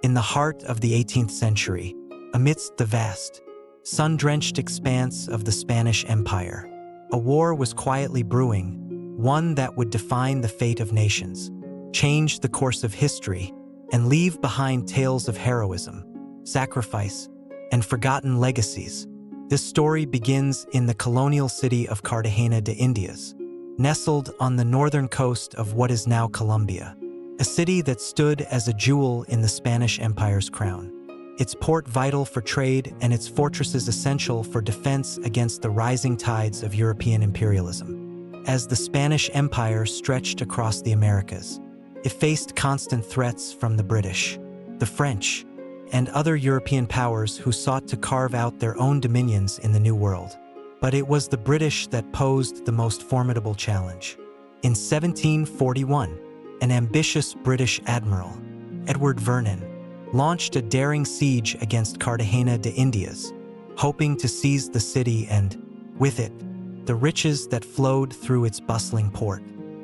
in the heart of the 18th century, amidst the vast, sun-drenched expanse of the Spanish Empire, a war was quietly brewing, one that would define the fate of nations, change the course of history, and leave behind tales of heroism, sacrifice, and forgotten legacies. This story begins in the colonial city of Cartagena de Indias, nestled on the northern coast of what is now Colombia, a city that stood as a jewel in the Spanish Empire's crown. Its port vital for trade and its fortresses essential for defense against the rising tides of European imperialism. As the Spanish Empire stretched across the Americas, it faced constant threats from the British, the French, and other European powers who sought to carve out their own dominions in the New World. But it was the British that posed the most formidable challenge. In 1741, an ambitious British admiral, Edward Vernon, launched a daring siege against Cartagena de Indias, hoping to seize the city and, with it, the riches that flowed through its bustling port.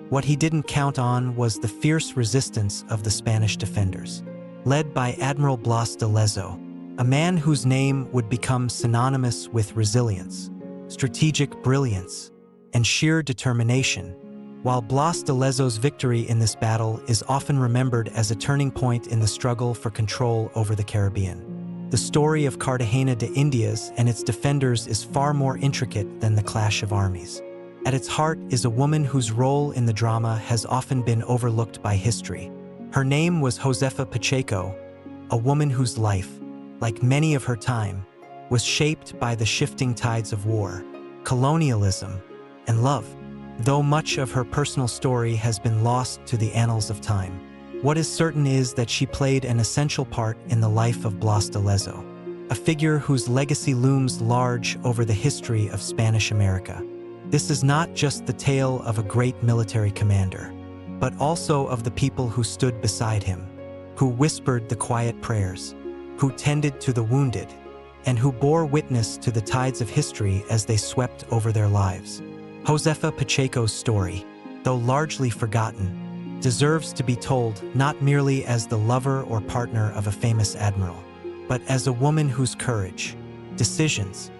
What he didn't count on was the fierce resistance of the Spanish defenders, led by Admiral Blas de Lezo, a man whose name would become synonymous with resilience, strategic brilliance, and sheer determination. While Blas de Lezo's victory in this battle is often remembered as a turning point in the struggle for control over the Caribbean, the story of Cartagena de Indias and its defenders is far more intricate than the clash of armies. At its heart is a woman whose role in the drama has often been overlooked by history. Her name was Josefa Pacheco, a woman whose life, like many of her time, was shaped by the shifting tides of war, colonialism, and love. Though much of her personal story has been lost to the annals of time, what is certain is that she played an essential part in the life of Blas de Lezo, a figure whose legacy looms large over the history of Spanish America. This is not just the tale of a great military commander, but also of the people who stood beside him, who whispered the quiet prayers, who tended to the wounded, and who bore witness to the tides of history as they swept over their lives. Josefa Pacheco's story, though largely forgotten, deserves to be told not merely as the lover or partner of a famous admiral, but as a woman whose courage, decisions,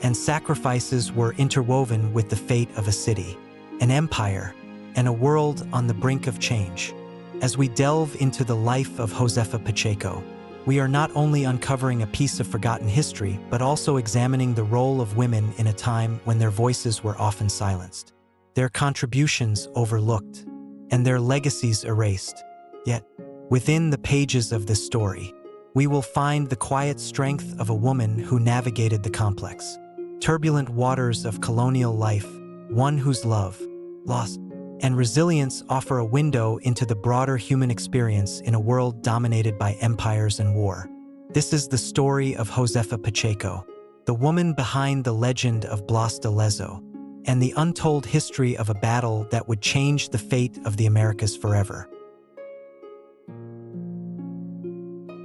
and sacrifices were interwoven with the fate of a city, an empire, and a world on the brink of change. As we delve into the life of Josefa Pacheco, we are not only uncovering a piece of forgotten history, but also examining the role of women in a time when their voices were often silenced, their contributions overlooked, and their legacies erased. Yet, within the pages of this story, we will find the quiet strength of a woman who navigated the complex, turbulent waters of colonial life, one whose love, loss, and resilience offer a window into the broader human experience in a world dominated by empires and war. This is the story of Josefa Pacheco, the woman behind the legend of Blas de Lezo, and the untold history of a battle that would change the fate of the Americas forever.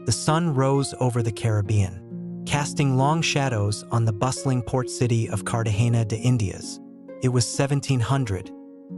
The sun rose over the Caribbean, casting long shadows on the bustling port city of Cartagena de Indias. It was 1700,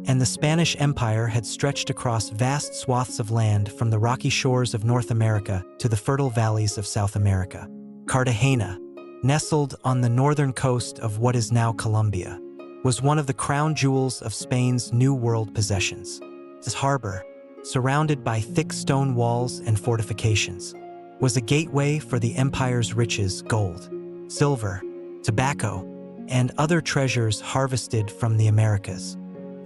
and the Spanish Empire had stretched across vast swaths of land from the rocky shores of North America to the fertile valleys of South America. Cartagena, nestled on the northern coast of what is now Colombia, was one of the crown jewels of Spain's New World possessions. This harbor, surrounded by thick stone walls and fortifications, was a gateway for the empire's riches: gold, silver, tobacco, and other treasures harvested from the Americas.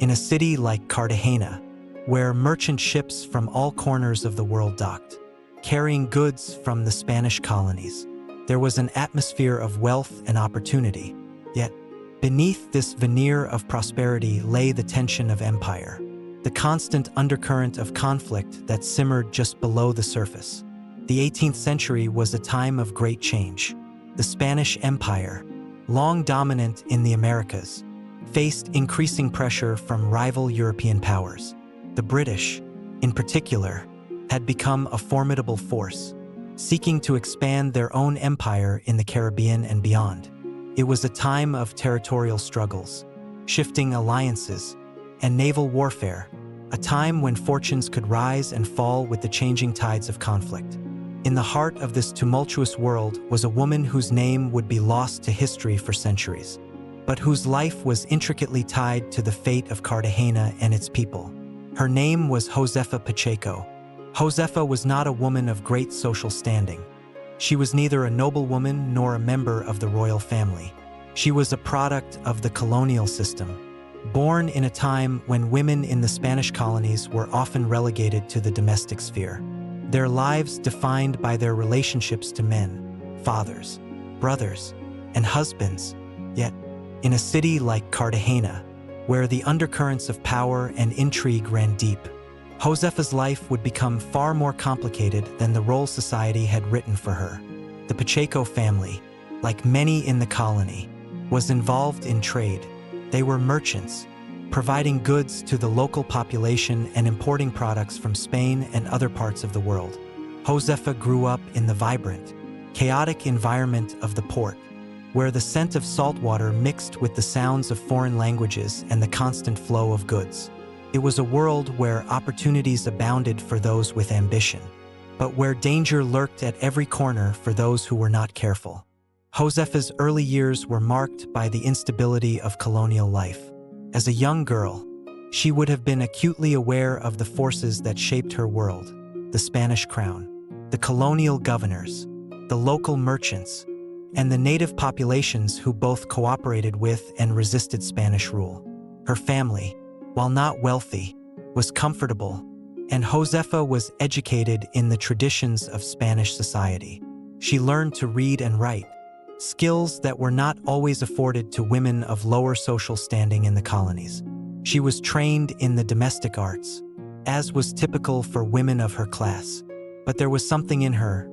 In a city like Cartagena, where merchant ships from all corners of the world docked, carrying goods from the Spanish colonies, there was an atmosphere of wealth and opportunity. Yet, beneath this veneer of prosperity lay the tension of empire, the constant undercurrent of conflict that simmered just below the surface. The 18th century was a time of great change. The Spanish Empire, long dominant in the Americas, faced increasing pressure from rival European powers. The British, in particular, had become a formidable force, seeking to expand their own empire in the Caribbean and beyond. It was a time of territorial struggles, shifting alliances, and naval warfare, a time when fortunes could rise and fall with the changing tides of conflict. In the heart of this tumultuous world was a woman whose name would be lost to history for centuries, but whose life was intricately tied to the fate of Cartagena and its people. Her name was Josefa Pacheco. Josefa was not a woman of great social standing. She was neither a noblewoman nor a member of the royal family. She was a product of the colonial system, born in a time when women in the Spanish colonies were often relegated to the domestic sphere. Their lives defined by their relationships to men, fathers, brothers, and husbands. Yet, in a city like Cartagena, where the undercurrents of power and intrigue ran deep, Josefa's life would become far more complicated than the role society had written for her. The Pacheco family, like many in the colony, was involved in trade. They were merchants, providing goods to the local population and importing products from Spain and other parts of the world. Josefa grew up in the vibrant, chaotic environment of the port, where the scent of salt water mixed with the sounds of foreign languages and the constant flow of goods. It was a world where opportunities abounded for those with ambition, but where danger lurked at every corner for those who were not careful. Josefa's early years were marked by the instability of colonial life. As a young girl, she would have been acutely aware of the forces that shaped her world: the Spanish crown, the colonial governors, the local merchants, and the native populations who both cooperated with and resisted Spanish rule. Her family, while not wealthy, was comfortable, and Josefa was educated in the traditions of Spanish society. She learned to read and write, skills that were not always afforded to women of lower social standing in the colonies. She was trained in the domestic arts, as was typical for women of her class. But there was something in her,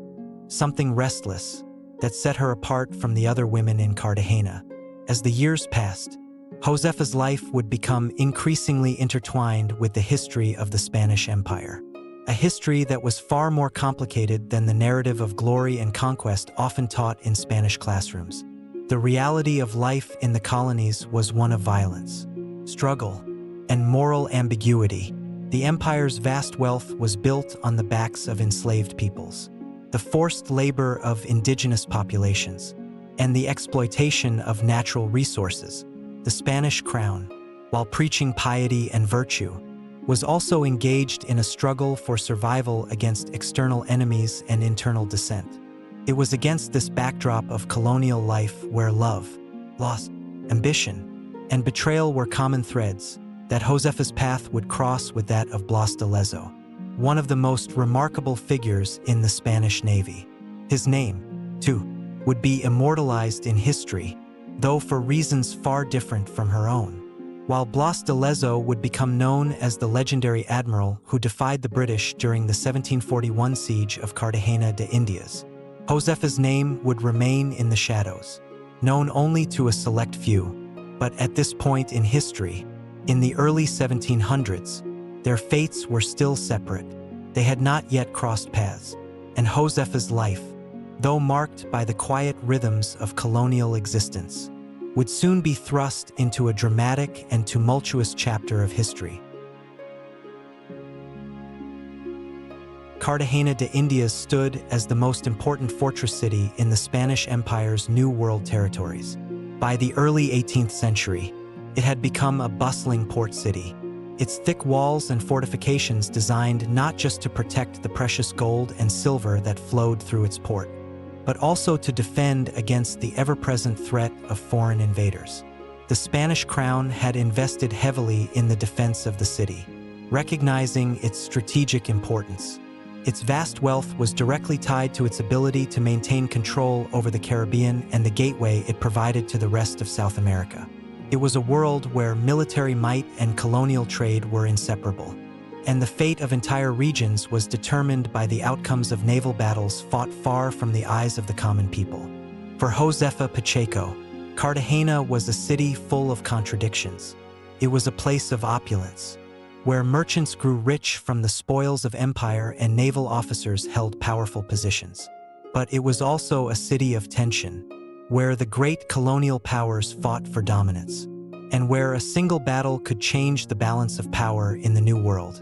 something restless, that set her apart from the other women in Cartagena. As the years passed, Josefa's life would become increasingly intertwined with the history of the Spanish Empire, a history that was far more complicated than the narrative of glory and conquest often taught in Spanish classrooms. The reality of life in the colonies was one of violence, struggle, and moral ambiguity. The empire's vast wealth was built on the backs of enslaved peoples, the forced labor of indigenous populations, and the exploitation of natural resources. The Spanish crown, while preaching piety and virtue, was also engaged in a struggle for survival against external enemies and internal dissent. It was against this backdrop of colonial life, where love, loss, ambition, and betrayal were common threads, that Josefa's path would cross with that of Blas de Lezo, one of the most remarkable figures in the Spanish Navy. His name, too, would be immortalized in history, though for reasons far different from her own. While Blas de Lezo would become known as the legendary admiral who defied the British during the 1741 Siege of Cartagena de Indias, Josefa's name would remain in the shadows, known only to a select few. But at this point in history, in the early 1700s, their fates were still separate. They had not yet crossed paths, and Josefa's life, though marked by the quiet rhythms of colonial existence, would soon be thrust into a dramatic and tumultuous chapter of history. Cartagena de Indias stood as the most important fortress city in the Spanish Empire's New World territories. By the early 18th century, it had become a bustling port city, its thick walls and fortifications designed not just to protect the precious gold and silver that flowed through its port, but also to defend against the ever-present threat of foreign invaders. The Spanish crown had invested heavily in the defense of the city, recognizing its strategic importance. Its vast wealth was directly tied to its ability to maintain control over the Caribbean and the gateway it provided to the rest of South America. It was a world where military might and colonial trade were inseparable, and the fate of entire regions was determined by the outcomes of naval battles fought far from the eyes of the common people. For Josefa Pacheco, Cartagena was a city full of contradictions. It was a place of opulence, where merchants grew rich from the spoils of empire and naval officers held powerful positions. But it was also a city of tension, where the great colonial powers fought for dominance, and where a single battle could change the balance of power in the New World.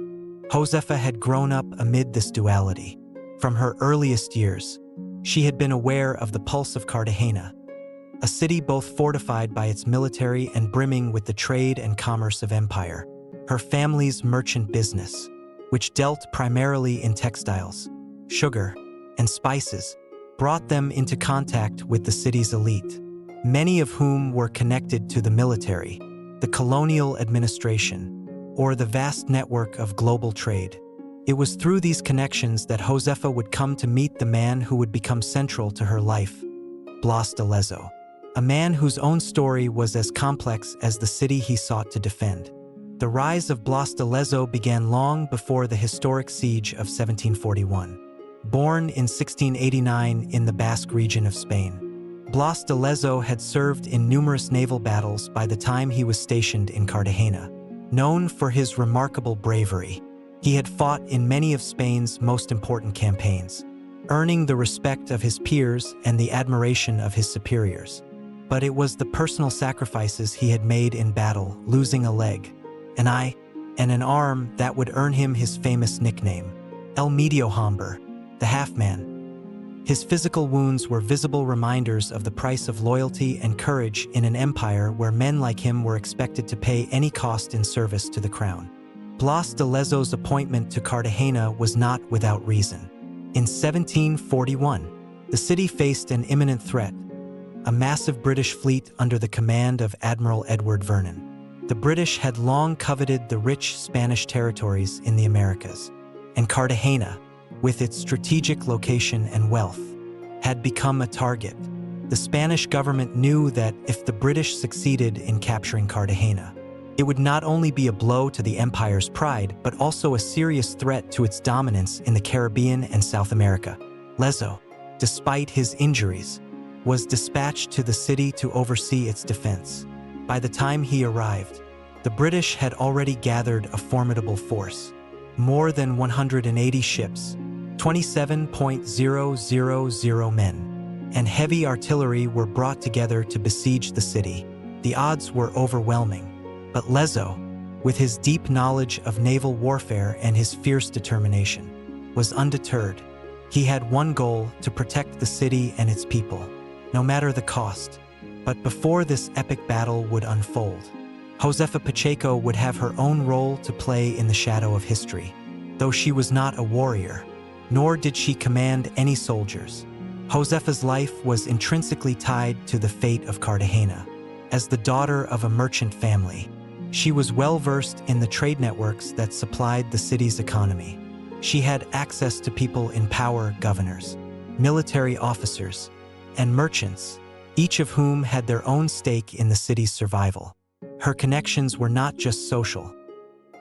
Josefa had grown up amid this duality. From her earliest years, she had been aware of the pulse of Cartagena, a city both fortified by its military and brimming with the trade and commerce of empire. Her family's merchant business, which dealt primarily in textiles, sugar, and spices, brought them into contact with the city's elite, many of whom were connected to the military, the colonial administration, or the vast network of global trade. It was through these connections that Josefa would come to meet the man who would become central to her life, Blas de Lezo, a man whose own story was as complex as the city he sought to defend. The rise of Blas de Lezo began long before the historic siege of 1741. Born in 1689 in the Basque region of Spain, Blas de Lezo had served in numerous naval battles by the time he was stationed in Cartagena. Known for his remarkable bravery, he had fought in many of Spain's most important campaigns, earning the respect of his peers and the admiration of his superiors. But it was the personal sacrifices he had made in battle, losing a leg, an eye, and an arm that would earn him his famous nickname, El Medio Hombre, the half-man. His physical wounds were visible reminders of the price of loyalty and courage in an empire where men like him were expected to pay any cost in service to the crown. Blas de Lezo's appointment to Cartagena was not without reason. In 1741, the city faced an imminent threat, a massive British fleet under the command of Admiral Edward Vernon. The British had long coveted the rich Spanish territories in the Americas, and Cartagena, with its strategic location and wealth, had become a target. The Spanish government knew that if the British succeeded in capturing Cartagena, it would not only be a blow to the empire's pride, but also a serious threat to its dominance in the Caribbean and South America. Lezo, despite his injuries, was dispatched to the city to oversee its defense. By the time he arrived, the British had already gathered a formidable force. More than 180 ships, 27,000 men, and heavy artillery were brought together to besiege the city. The odds were overwhelming, but Lezo, with his deep knowledge of naval warfare and his fierce determination, was undeterred. He had one goal: to protect the city and its people, no matter the cost. But before this epic battle would unfold, Josefa Pacheco would have her own role to play in the shadow of history. Though she was not a warrior, nor did she command any soldiers, Josefa's life was intrinsically tied to the fate of Cartagena. As the daughter of a merchant family, she was well-versed in the trade networks that supplied the city's economy. She had access to people in power: governors, military officers, and merchants, each of whom had their own stake in the city's survival. Her connections were not just social.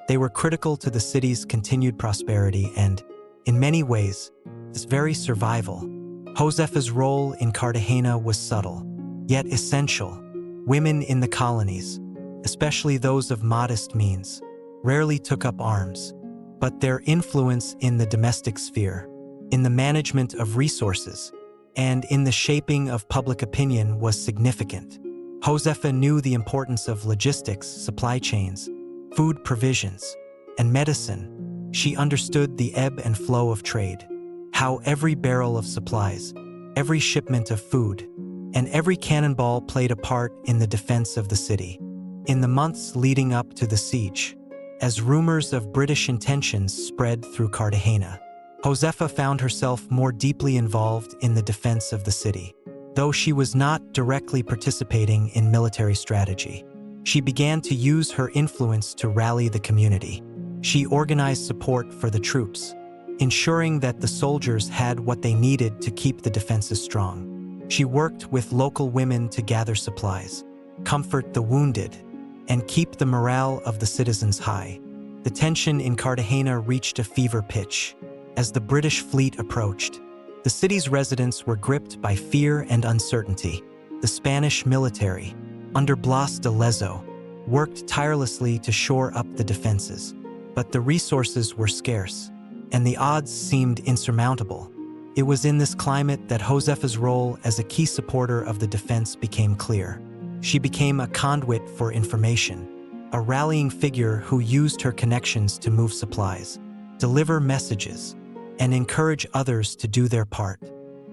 They were critical to the city's continued prosperity and, in many ways, this very survival. Josefa's role in Cartagena was subtle, yet essential. Women in the colonies, especially those of modest means, rarely took up arms, but their influence in the domestic sphere, in the management of resources, and in the shaping of public opinion was significant. Josefa knew the importance of logistics, supply chains, food provisions, and medicine. She understood the ebb and flow of trade, how every barrel of supplies, every shipment of food, and every cannonball played a part in the defense of the city. In the months leading up to the siege, as rumors of British intentions spread through Cartagena, Josefa found herself more deeply involved in the defense of the city. Though she was not directly participating in military strategy, she began to use her influence to rally the community. She organized support for the troops, ensuring that the soldiers had what they needed to keep the defenses strong. She worked with local women to gather supplies, comfort the wounded, and keep the morale of the citizens high. The tension in Cartagena reached a fever pitch. As the British fleet approached, the city's residents were gripped by fear and uncertainty. The Spanish military, under Blas de Lezo, worked tirelessly to shore up the defenses, but the resources were scarce, and the odds seemed insurmountable. It was in this climate that Josefa's role as a key supporter of the defense became clear. She became a conduit for information, a rallying figure who used her connections to move supplies, deliver messages, and encourage others to do their part.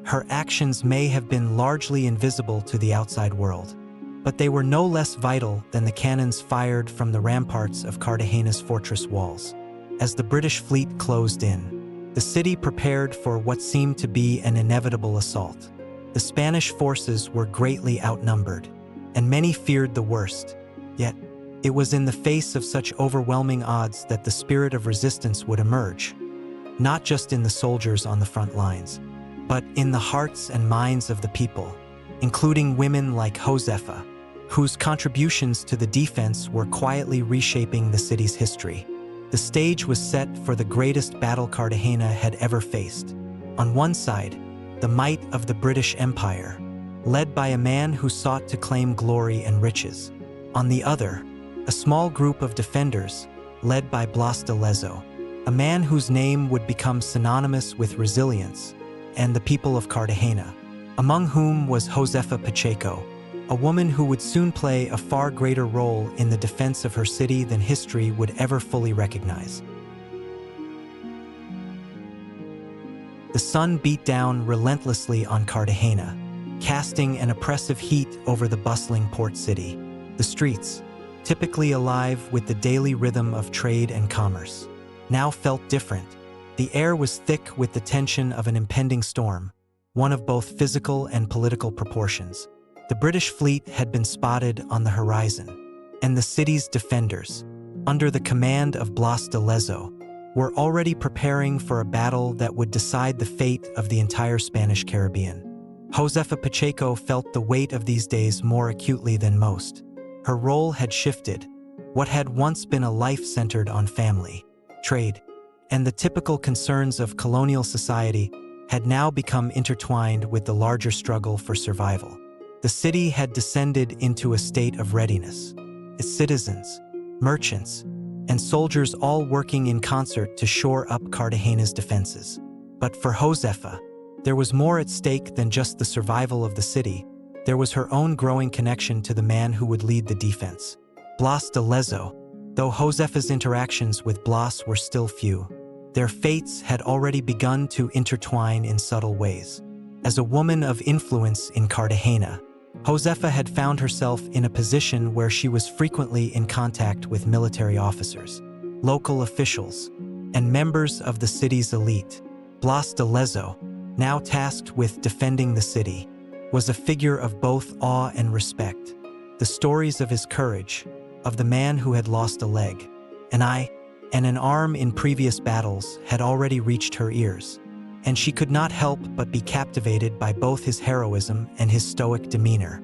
Her actions may have been largely invisible to the outside world, but they were no less vital than the cannons fired from the ramparts of Cartagena's fortress walls. As the British fleet closed in, the city prepared for what seemed to be an inevitable assault. The Spanish forces were greatly outnumbered, and many feared the worst. Yet, it was in the face of such overwhelming odds that the spirit of resistance would emerge, not just in the soldiers on the front lines, but in the hearts and minds of the people, including women like Josefa, whose contributions to the defense were quietly reshaping the city's history. The stage was set for the greatest battle Cartagena had ever faced. On one side, the might of the British Empire, led by a man who sought to claim glory and riches. On the other, a small group of defenders, led by Blas de Lezo, a man whose name would become synonymous with resilience, and the people of Cartagena, among whom was Josefa Pacheco, a woman who would soon play a far greater role in the defense of her city than history would ever fully recognize. The sun beat down relentlessly on Cartagena, casting an oppressive heat over the bustling port city. The streets, typically alive with the daily rhythm of trade and commerce, now felt different. The air was thick with the tension of an impending storm, one of both physical and political proportions. The British fleet had been spotted on the horizon, and the city's defenders, under the command of Blas de Lezo, were already preparing for a battle that would decide the fate of the entire Spanish Caribbean. Josefa Pacheco felt the weight of these days more acutely than most. Her role had shifted. What had once been a life centered on family, trade, and the typical concerns of colonial society had now become intertwined with the larger struggle for survival. The city had descended into a state of readiness, its citizens, merchants, and soldiers all working in concert to shore up Cartagena's defenses. But for Josefa, there was more at stake than just the survival of the city. There was her own growing connection to the man who would lead the defense, Blas de Lezo. Though Josefa's interactions with Blas were still few, their fates had already begun to intertwine in subtle ways. As a woman of influence in Cartagena, Josefa had found herself in a position where she was frequently in contact with military officers, local officials, and members of the city's elite. Blas de Lezo, now tasked with defending the city, was a figure of both awe and respect. The stories of his courage, of the man who had lost a leg, an eye, and an arm in previous battles had already reached her ears, and she could not help but be captivated by both his heroism and his stoic demeanor.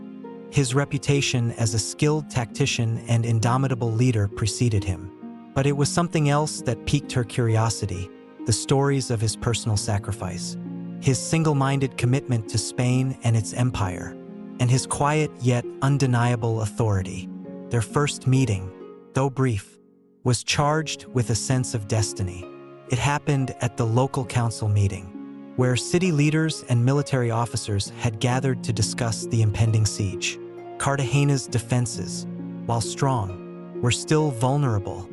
His reputation as a skilled tactician and indomitable leader preceded him. But it was something else that piqued her curiosity: the stories of his personal sacrifice, his single-minded commitment to Spain and its empire, and his quiet yet undeniable authority. Their first meeting, though brief, was charged with a sense of destiny. It happened at the local council meeting, where city leaders and military officers had gathered to discuss the impending siege. Cartagena's defenses, while strong, were still vulnerable,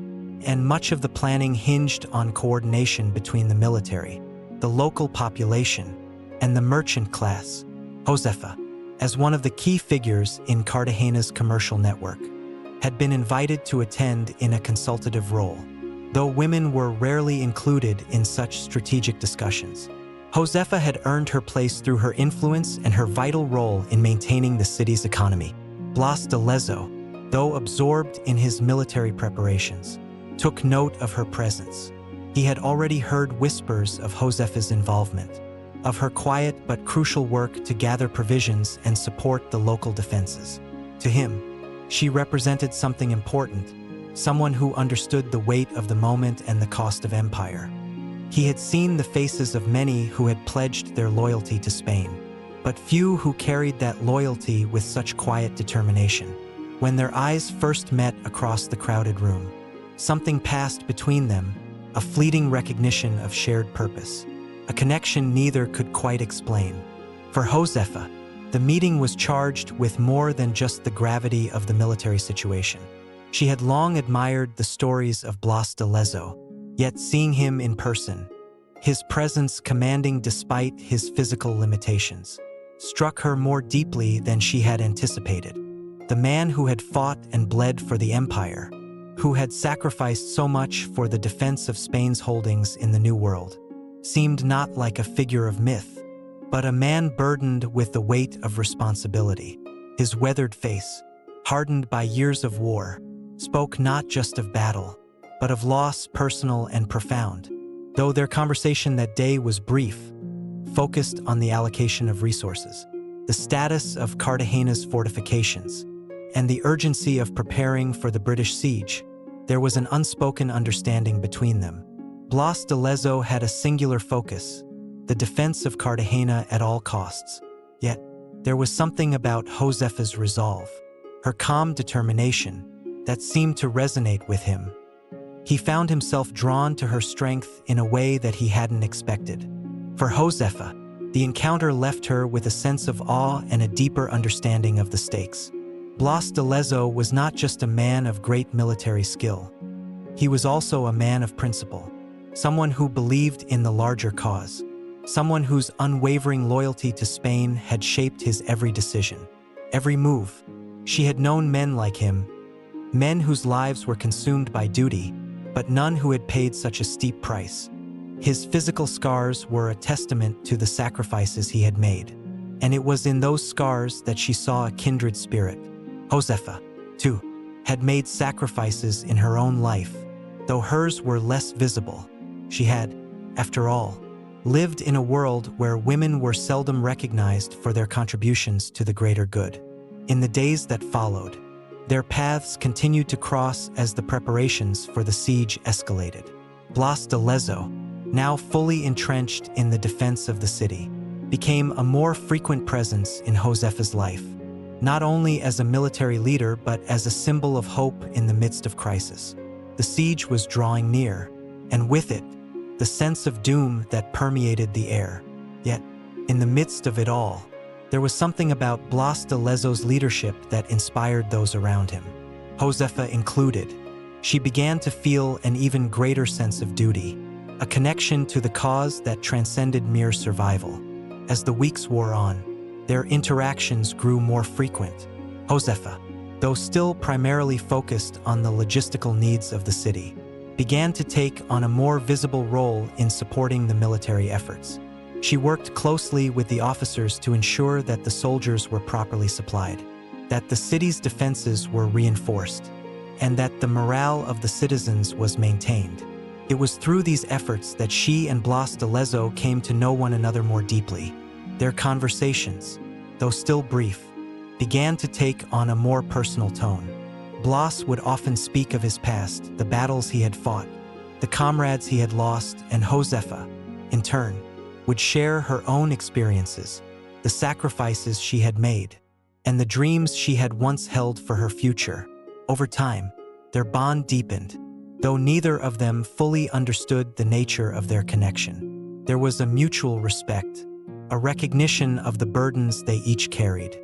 and much of the planning hinged on coordination between the military, the local population, and the merchant class. Josefa, as one of the key figures in Cartagena's commercial network, had been invited to attend in a consultative role, though women were rarely included in such strategic discussions. Josefa had earned her place through her influence and her vital role in maintaining the city's economy. Blas de Lezo, though absorbed in his military preparations, took note of her presence. He had already heard whispers of Josefa's involvement, of her quiet but crucial work to gather provisions and support the local defenses. To him, she represented something important, someone who understood the weight of the moment and the cost of empire. He had seen the faces of many who had pledged their loyalty to Spain, but few who carried that loyalty with such quiet determination. When their eyes first met across the crowded room, something passed between them, a fleeting recognition of shared purpose, a connection neither could quite explain. For Josefa, the meeting was charged with more than just the gravity of the military situation. She had long admired the stories of Blas de Lezo, yet seeing him in person, His presence, commanding despite his physical limitations, struck her more deeply than she had anticipated. The man who had fought and bled for the empire, who had sacrificed so much for the defense of Spain's holdings in the New World, seemed not like a figure of myth, but a man burdened with the weight of responsibility. His weathered face, hardened by years of war, spoke not just of battle, but of loss, personal and profound. Though their conversation that day was brief, focused on the allocation of resources, the status of Cartagena's fortifications, and the urgency of preparing for the British siege, there was an unspoken understanding between them. Blas de Lezo had a singular focus, the defense of Cartagena at all costs. Yet, there was something about Josefa's resolve, her calm determination, that seemed to resonate with him. He found himself drawn to her strength in a way that he hadn't expected. For Josefa, the encounter left her with a sense of awe and a deeper understanding of the stakes. Blas de Lezo was not just a man of great military skill. He was also a man of principle, someone who believed in the larger cause, someone whose unwavering loyalty to Spain had shaped his every decision, every move. She had known men like him, men whose lives were consumed by duty, but none who had paid such a steep price. His physical scars were a testament to the sacrifices he had made, and it was in those scars that she saw a kindred spirit. Josefa, too, had made sacrifices in her own life, though hers were less visible. She had, after all, lived in a world where women were seldom recognized for their contributions to the greater good. In the days that followed, their paths continued to cross as the preparations for the siege escalated. Blas de Lezo, now fully entrenched in the defense of the city, became a more frequent presence in Josefa's life, not only as a military leader but as a symbol of hope in the midst of crisis. The siege was drawing near, and with it, the sense of doom that permeated the air. Yet, in the midst of it all, there was something about Blas de Lezo's leadership that inspired those around him, Josefa included. She began to feel an even greater sense of duty, a connection to the cause that transcended mere survival. As the weeks wore on, their interactions grew more frequent. Josefa, though still primarily focused on the logistical needs of the city, began to take on a more visible role in supporting the military efforts. She worked closely with the officers to ensure that the soldiers were properly supplied, that the city's defenses were reinforced, and that the morale of the citizens was maintained. It was through these efforts that she and Blas de Lezo came to know one another more deeply. Their conversations, though still brief, began to take on a more personal tone. Blas would often speak of his past, the battles he had fought, the comrades he had lost, and Josefa, in turn, would share her own experiences, the sacrifices she had made, and the dreams she had once held for her future. Over time, their bond deepened, though neither of them fully understood the nature of their connection. There was a mutual respect, a recognition of the burdens they each carried,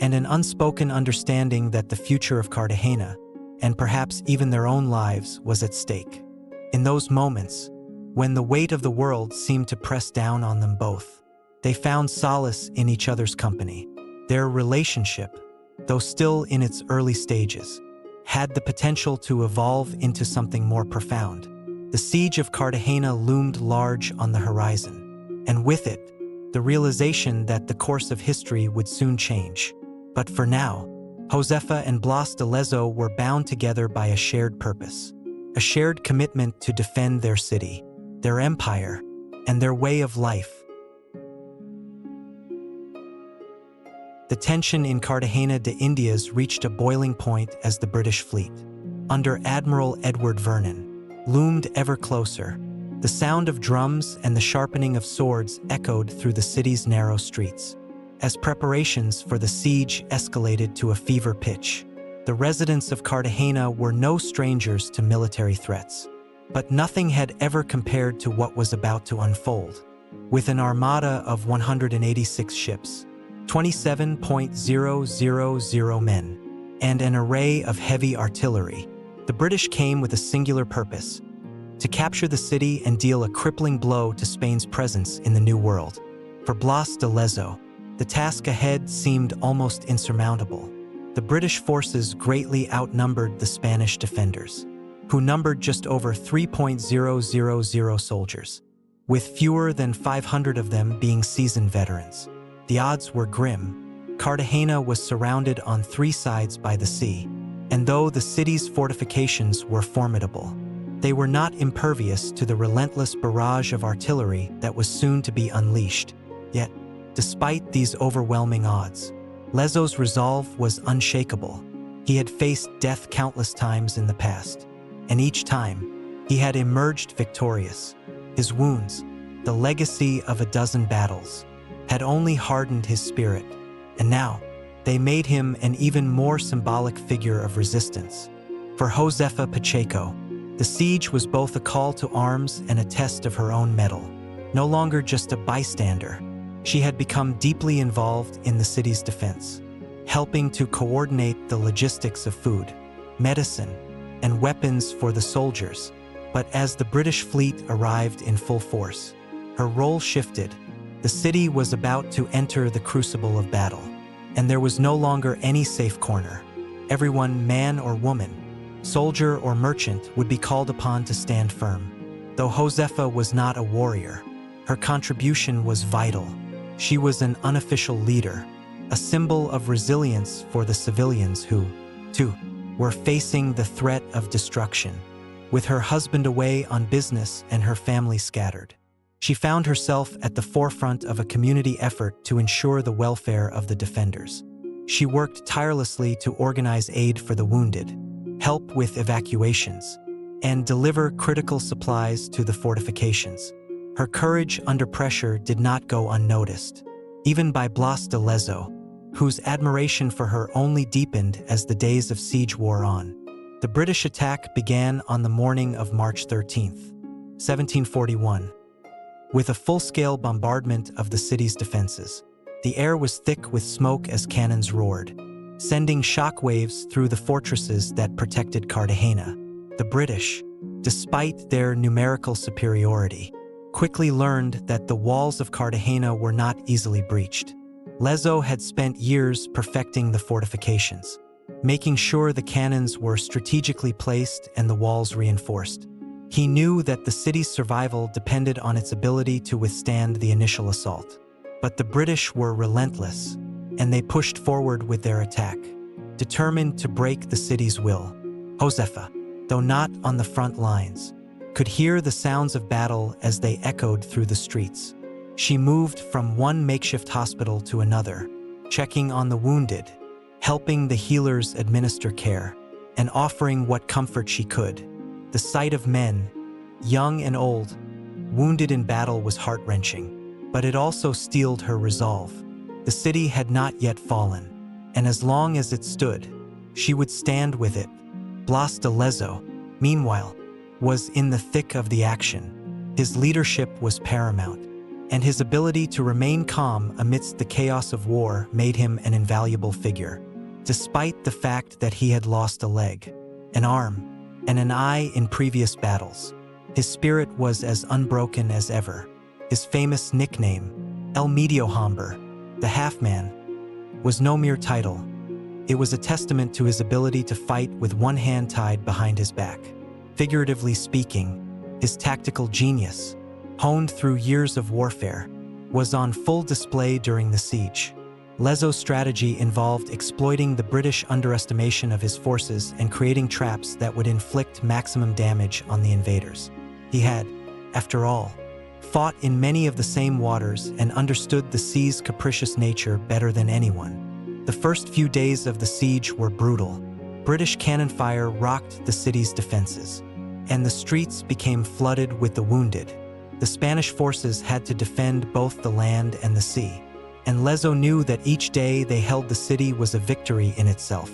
and an unspoken understanding that the future of Cartagena, and perhaps even their own lives, was at stake. In those moments, when the weight of the world seemed to press down on them both, they found solace in each other's company. Their relationship, though still in its early stages, had the potential to evolve into something more profound. The Siege of Cartagena loomed large on the horizon, and with it, the realization that the course of history would soon change. But for now, Josefa and Blas de Lezo were bound together by a shared purpose, a shared commitment to defend their city, their empire, and their way of life. The tension in Cartagena de Indias reached a boiling point as the British fleet, under Admiral Edward Vernon, loomed ever closer. The sound of drums and the sharpening of swords echoed through the city's narrow streets. As preparations for the siege escalated to a fever pitch, the residents of Cartagena were no strangers to military threats. But nothing had ever compared to what was about to unfold. With an armada of 186 ships, 27,000 men, and an array of heavy artillery, the British came with a singular purpose: to capture the city and deal a crippling blow to Spain's presence in the New World. For Blas de Lezo, the task ahead seemed almost insurmountable. The British forces greatly outnumbered the Spanish defenders, who numbered just over 3,000 soldiers, with fewer than 500 of them being seasoned veterans. The odds were grim. Cartagena was surrounded on three sides by the sea, and though the city's fortifications were formidable, they were not impervious to the relentless barrage of artillery that was soon to be unleashed. Yet, despite these overwhelming odds, Lezo's resolve was unshakable. He had faced death countless times in the past, and each time, he had emerged victorious. His wounds, the legacy of a dozen battles, had only hardened his spirit, and now, they made him an even more symbolic figure of resistance. For Josefa Pacheco, the siege was both a call to arms and a test of her own mettle. No longer just a bystander, she had become deeply involved in the city's defense, helping to coordinate the logistics of food, medicine, and weapons for the soldiers. But as the British fleet arrived in full force, her role shifted. The city was about to enter the crucible of battle, and there was no longer any safe corner. Everyone, man or woman, soldier or merchant, would be called upon to stand firm. Though Josefa was not a warrior, her contribution was vital. She was an unofficial leader, a symbol of resilience for the civilians who, too, were facing the threat of destruction. With her husband away on business and her family scattered, she found herself at the forefront of a community effort to ensure the welfare of the defenders. She worked tirelessly to organize aid for the wounded, help with evacuations, and deliver critical supplies to the fortifications. Her courage under pressure did not go unnoticed, even by Blas de Lezo, whose admiration for her only deepened as the days of siege wore on. The British attack began on the morning of March 13th, 1741, with a full-scale bombardment of the city's defenses. The air was thick with smoke as cannons roared, sending shockwaves through the fortresses that protected Cartagena. The British, despite their numerical superiority, quickly learned that the walls of Cartagena were not easily breached. Lezo had spent years perfecting the fortifications, making sure the cannons were strategically placed and the walls reinforced. He knew that the city's survival depended on its ability to withstand the initial assault. But the British were relentless, and they pushed forward with their attack, determined to break the city's will. Josefa, though not on the front lines, could hear the sounds of battle as they echoed through the streets. She moved from one makeshift hospital to another, checking on the wounded, helping the healers administer care, and offering what comfort she could. The sight of men, young and old, wounded in battle was heart-wrenching, but it also steeled her resolve. The city had not yet fallen, and as long as it stood, she would stand with it. Blas de Lezo, meanwhile, was in the thick of the action. His leadership was paramount, and his ability to remain calm amidst the chaos of war made him an invaluable figure. Despite the fact that he had lost a leg, an arm, and an eye in previous battles, his spirit was as unbroken as ever. His famous nickname, El Medio Hombre, the half-man, was no mere title. It was a testament to his ability to fight with one hand tied behind his back. Figuratively speaking, his tactical genius, honed through years of warfare, was on full display during the siege. Lezo's strategy involved exploiting the British underestimation of his forces and creating traps that would inflict maximum damage on the invaders. He had, after all, fought in many of the same waters and understood the sea's capricious nature better than anyone. The first few days of the siege were brutal. British cannon fire rocked the city's defenses, and the streets became flooded with the wounded. The Spanish forces had to defend both the land and the sea, and Lezo knew that each day they held the city was a victory in itself.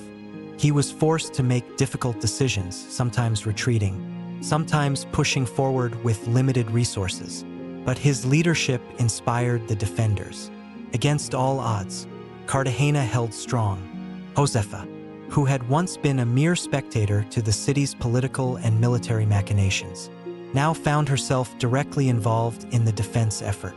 He was forced to make difficult decisions, sometimes retreating, sometimes pushing forward with limited resources. But his leadership inspired the defenders. Against all odds, Cartagena held strong. Josefa, who had once been a mere spectator to the city's political and military machinations, now found herself directly involved in the defense effort.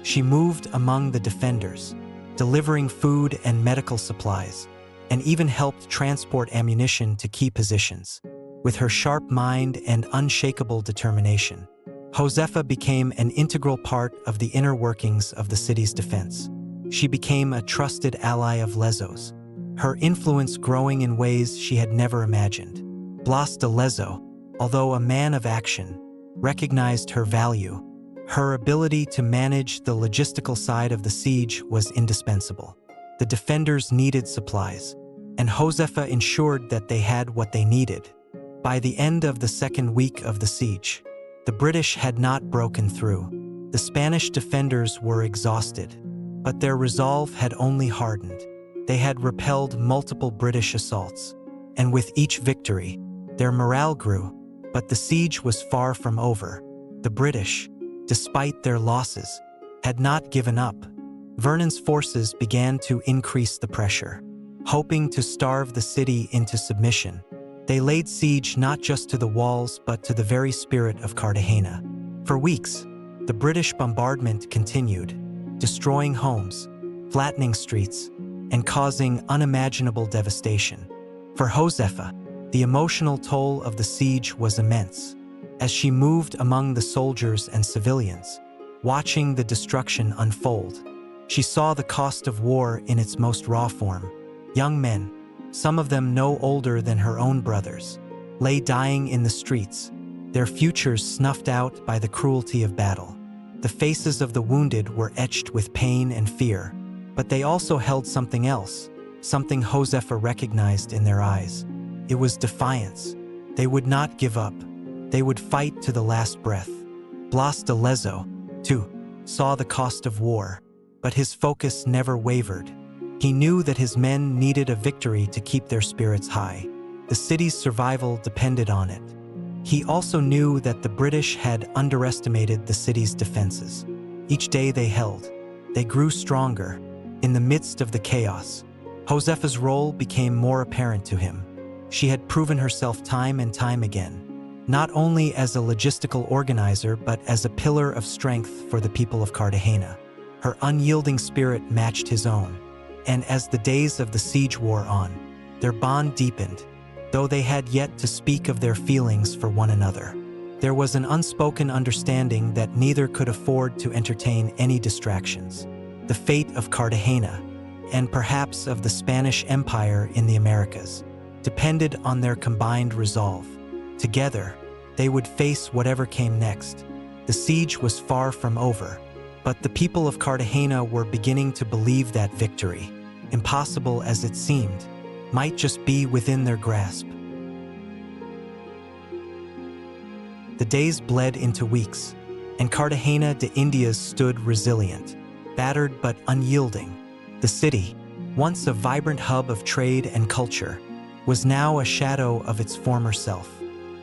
She moved among the defenders, delivering food and medical supplies, and even helped transport ammunition to key positions. With her sharp mind and unshakable determination, Josefa became an integral part of the inner workings of the city's defense. She became a trusted ally of Lezo's, her influence growing in ways she had never imagined. Blas de Lezo, although a man of action, recognized her value. Her ability to manage the logistical side of the siege was indispensable. The defenders needed supplies, and Josefa ensured that they had what they needed. By the end of the second week of the siege, the British had not broken through. The Spanish defenders were exhausted, but their resolve had only hardened. They had repelled multiple British assaults, and with each victory, their morale grew. But the siege was far from over. The British, despite their losses, had not given up. Vernon's forces began to increase the pressure. Hoping to starve the city into submission, they laid siege not just to the walls but to the very spirit of Cartagena. For weeks, the British bombardment continued, destroying homes, flattening streets, and causing unimaginable devastation. For Josefa, the emotional toll of the siege was immense. As she moved among the soldiers and civilians, watching the destruction unfold, she saw the cost of war in its most raw form. Young men, some of them no older than her own brothers, lay dying in the streets, their futures snuffed out by the cruelty of battle. The faces of the wounded were etched with pain and fear, but they also held something else, something Josefa recognized in their eyes. It was defiance. They would not give up. They would fight to the last breath. Blas de Lezo, too, saw the cost of war, but his focus never wavered. He knew that his men needed a victory to keep their spirits high. The city's survival depended on it. He also knew that the British had underestimated the city's defenses. Each day they held, they grew stronger. In the midst of the chaos, Josefa's role became more apparent to him. She had proven herself time and time again, not only as a logistical organizer but as a pillar of strength for the people of Cartagena. Her unyielding spirit matched his own, and as the days of the siege wore on, their bond deepened, though they had yet to speak of their feelings for one another. There was an unspoken understanding that neither could afford to entertain any distractions. The fate of Cartagena, and perhaps of the Spanish Empire in the Americas, depended on their combined resolve. Together, they would face whatever came next. The siege was far from over, but the people of Cartagena were beginning to believe that victory, impossible as it seemed, might just be within their grasp. The days bled into weeks, and Cartagena de Indias stood resilient, battered but unyielding. The city, once a vibrant hub of trade and culture, was now a shadow of its former self.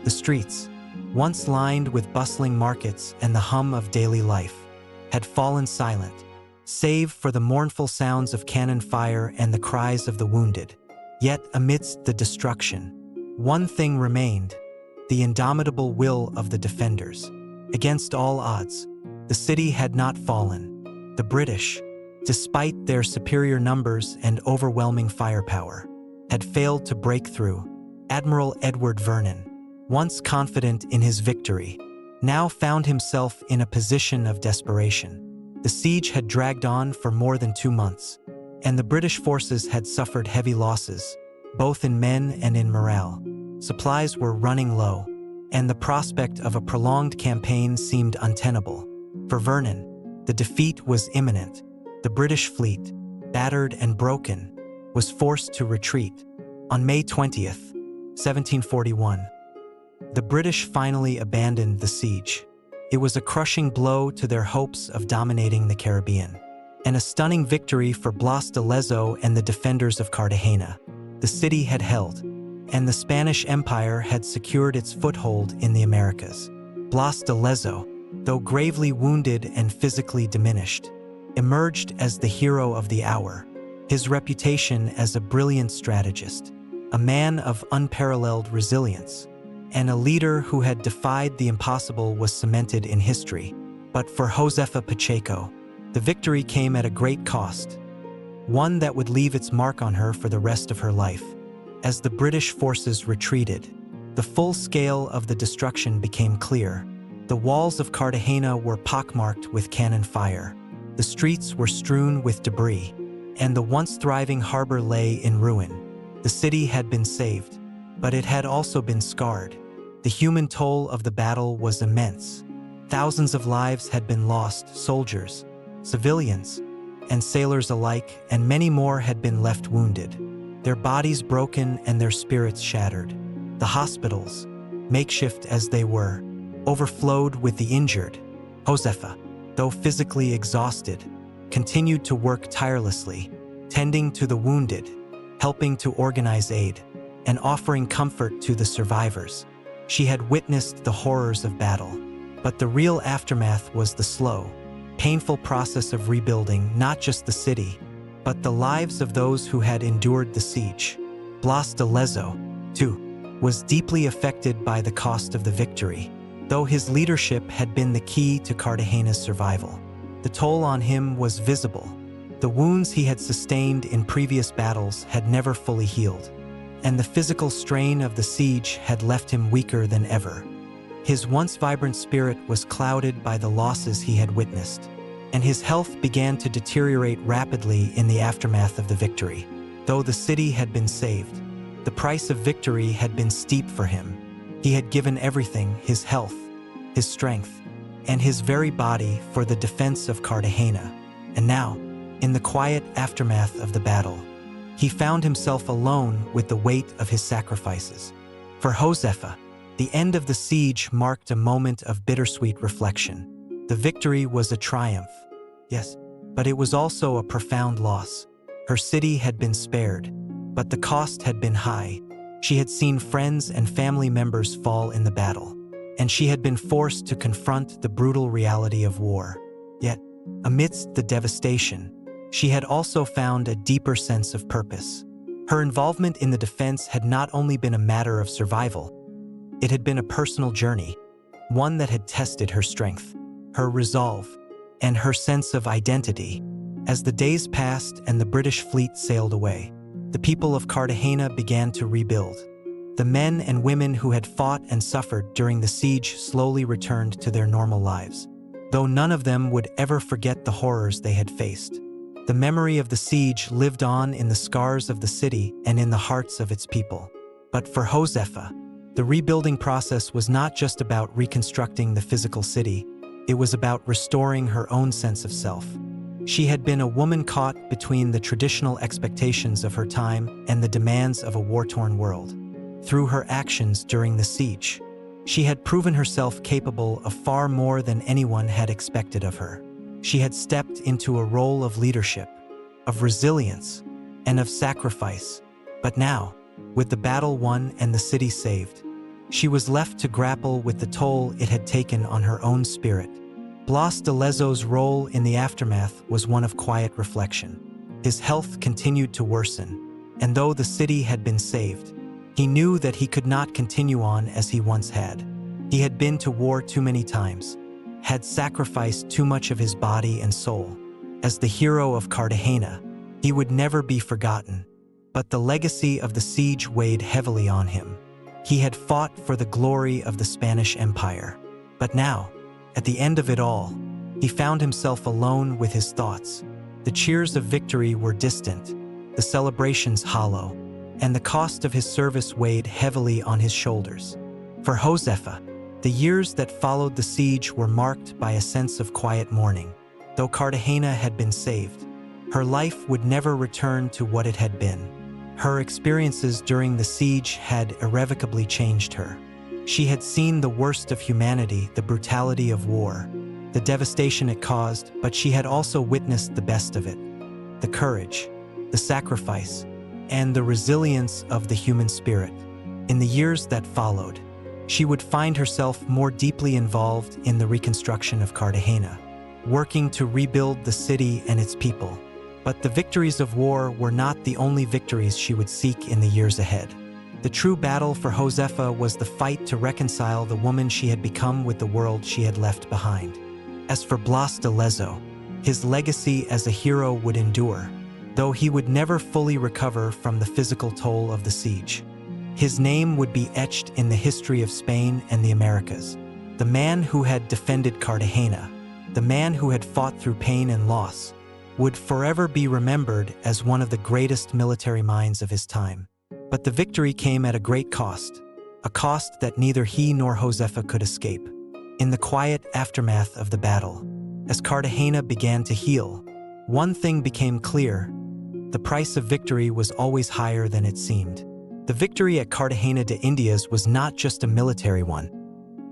The streets, once lined with bustling markets and the hum of daily life, had fallen silent, save for the mournful sounds of cannon fire and the cries of the wounded. Yet amidst the destruction, one thing remained: the indomitable will of the defenders. Against all odds, the city had not fallen. The British, despite their superior numbers and overwhelming firepower, had failed to break through. Admiral Edward Vernon, once confident in his victory, now found himself in a position of desperation. The siege had dragged on for more than 2 months, and the British forces had suffered heavy losses, both in men and in morale. Supplies were running low, and the prospect of a prolonged campaign seemed untenable. For Vernon, the defeat was imminent. The British fleet, battered and broken, was forced to retreat. On May 20th, 1741, the British finally abandoned the siege. It was a crushing blow to their hopes of dominating the Caribbean, and a stunning victory for Blas de Lezo and the defenders of Cartagena. The city had held, and the Spanish Empire had secured its foothold in the Americas. Blas de Lezo, though gravely wounded and physically diminished, emerged as the hero of the hour. His reputation as a brilliant strategist, a man of unparalleled resilience, and a leader who had defied the impossible was cemented in history. But for Josefa Pacheco, the victory came at a great cost, one that would leave its mark on her for the rest of her life. As the British forces retreated, the full scale of the destruction became clear. The walls of Cartagena were pockmarked with cannon fire. The streets were strewn with debris, and the once thriving harbor lay in ruin. The city had been saved, but it had also been scarred. The human toll of the battle was immense. Thousands of lives had been lost, soldiers, civilians, and sailors alike, and many more had been left wounded, their bodies broken and their spirits shattered. The hospitals, makeshift as they were, overflowed with the injured. Josefa, though physically exhausted, continued to work tirelessly, tending to the wounded, helping to organize aid, and offering comfort to the survivors. She had witnessed the horrors of battle, but the real aftermath was the slow, painful process of rebuilding not just the city, but the lives of those who had endured the siege. Blas de Lezo, too, was deeply affected by the cost of the victory, though his leadership had been the key to Cartagena's survival. The toll on him was visible. The wounds he had sustained in previous battles had never fully healed, and the physical strain of the siege had left him weaker than ever. His once vibrant spirit was clouded by the losses he had witnessed, and his health began to deteriorate rapidly in the aftermath of the victory. Though the city had been saved, the price of victory had been steep for him. He had given everything, his health, his strength, and his very body for the defense of Cartagena. And now, in the quiet aftermath of the battle, he found himself alone with the weight of his sacrifices. For Josefa, the end of the siege marked a moment of bittersweet reflection. The victory was a triumph, yes, but it was also a profound loss. Her city had been spared, but the cost had been high. She had seen friends and family members fall in the battle, and she had been forced to confront the brutal reality of war. Yet, amidst the devastation, she had also found a deeper sense of purpose. Her involvement in the defense had not only been a matter of survival, it had been a personal journey, one that had tested her strength, her resolve, and her sense of identity. As the days passed and the British fleet sailed away, the people of Cartagena began to rebuild. The men and women who had fought and suffered during the siege slowly returned to their normal lives, though none of them would ever forget the horrors they had faced. The memory of the siege lived on in the scars of the city and in the hearts of its people. But for Josefa, the rebuilding process was not just about reconstructing the physical city, it was about restoring her own sense of self. She had been a woman caught between the traditional expectations of her time and the demands of a war-torn world. Through her actions during the siege, she had proven herself capable of far more than anyone had expected of her. She had stepped into a role of leadership, of resilience, and of sacrifice. But now, with the battle won and the city saved, she was left to grapple with the toll it had taken on her own spirit. Blas de Lezo's role in the aftermath was one of quiet reflection. His health continued to worsen, and though the city had been saved, he knew that he could not continue on as he once had. He had been to war too many times, had sacrificed too much of his body and soul. As the hero of Cartagena, he would never be forgotten, but the legacy of the siege weighed heavily on him. He had fought for the glory of the Spanish Empire, but now, at the end of it all, he found himself alone with his thoughts. The cheers of victory were distant, the celebrations hollow, and the cost of his service weighed heavily on his shoulders. For Josefa, the years that followed the siege were marked by a sense of quiet mourning. Though Cartagena had been saved, her life would never return to what it had been. Her experiences during the siege had irrevocably changed her. She had seen the worst of humanity, the brutality of war, the devastation it caused, but she had also witnessed the best of it: the courage, the sacrifice, and the resilience of the human spirit. In the years that followed, she would find herself more deeply involved in the reconstruction of Cartagena, working to rebuild the city and its people. But the victories of war were not the only victories she would seek in the years ahead. The true battle for Josefa was the fight to reconcile the woman she had become with the world she had left behind. As for Blas de Lezo, his legacy as a hero would endure, though he would never fully recover from the physical toll of the siege. His name would be etched in the history of Spain and the Americas. The man who had defended Cartagena, the man who had fought through pain and loss, would forever be remembered as one of the greatest military minds of his time. But the victory came at a great cost, a cost that neither he nor Josefa could escape. In the quiet aftermath of the battle, as Cartagena began to heal, one thing became clear: the price of victory was always higher than it seemed. The victory at Cartagena de Indias was not just a military one.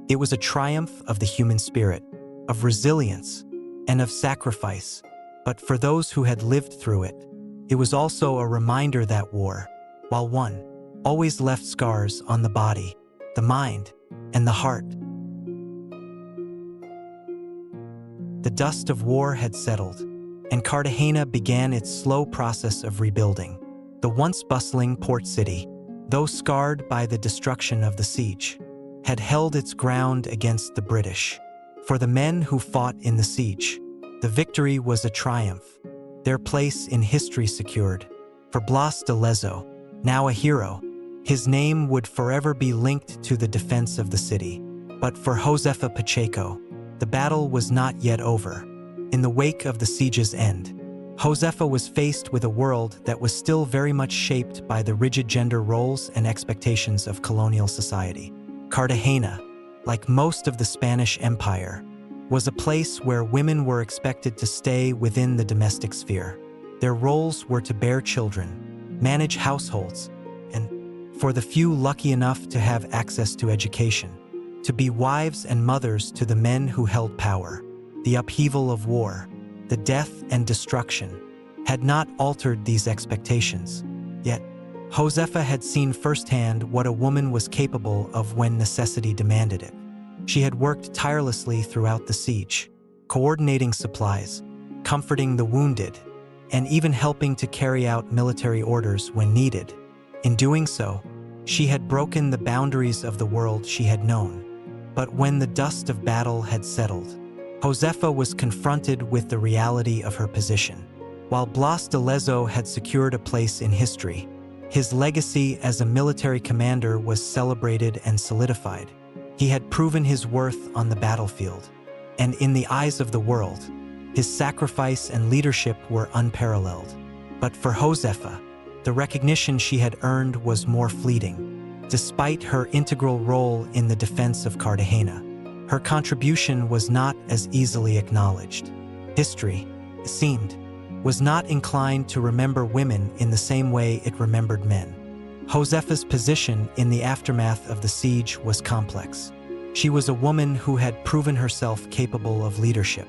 It was a triumph of the human spirit, of resilience, and of sacrifice. But for those who had lived through it, it was also a reminder that war, while won, always left scars on the body, the mind, and the heart. The dust of war had settled, and Cartagena began its slow process of rebuilding. The once bustling port city, though scarred by the destruction of the siege, had held its ground against the British. For the men who fought in the siege, the victory was a triumph, their place in history secured. For Blas de Lezo, now a hero, his name would forever be linked to the defense of the city. But for Josefa Pacheco, the battle was not yet over. In the wake of the siege's end, Josefa was faced with a world that was still very much shaped by the rigid gender roles and expectations of colonial society. Cartagena, like most of the Spanish Empire, was a place where women were expected to stay within the domestic sphere. Their roles were to bear children, manage households, and, for the few lucky enough to have access to education, to be wives and mothers to the men who held power. The upheaval of war, the death and destruction, had not altered these expectations. Yet, Josefa had seen firsthand what a woman was capable of when necessity demanded it. She had worked tirelessly throughout the siege, coordinating supplies, comforting the wounded, and even helping to carry out military orders when needed. In doing so, she had broken the boundaries of the world she had known. But when the dust of battle had settled, Josefa was confronted with the reality of her position. While Blas de Lezo had secured a place in history, his legacy as a military commander was celebrated and solidified. He had proven his worth on the battlefield, and in the eyes of the world, his sacrifice and leadership were unparalleled. But for Josefa, the recognition she had earned was more fleeting. Despite her integral role in the defense of Cartagena, her contribution was not as easily acknowledged. History, it seemed, was not inclined to remember women in the same way it remembered men. Josefa's position in the aftermath of the siege was complex. She was a woman who had proven herself capable of leadership,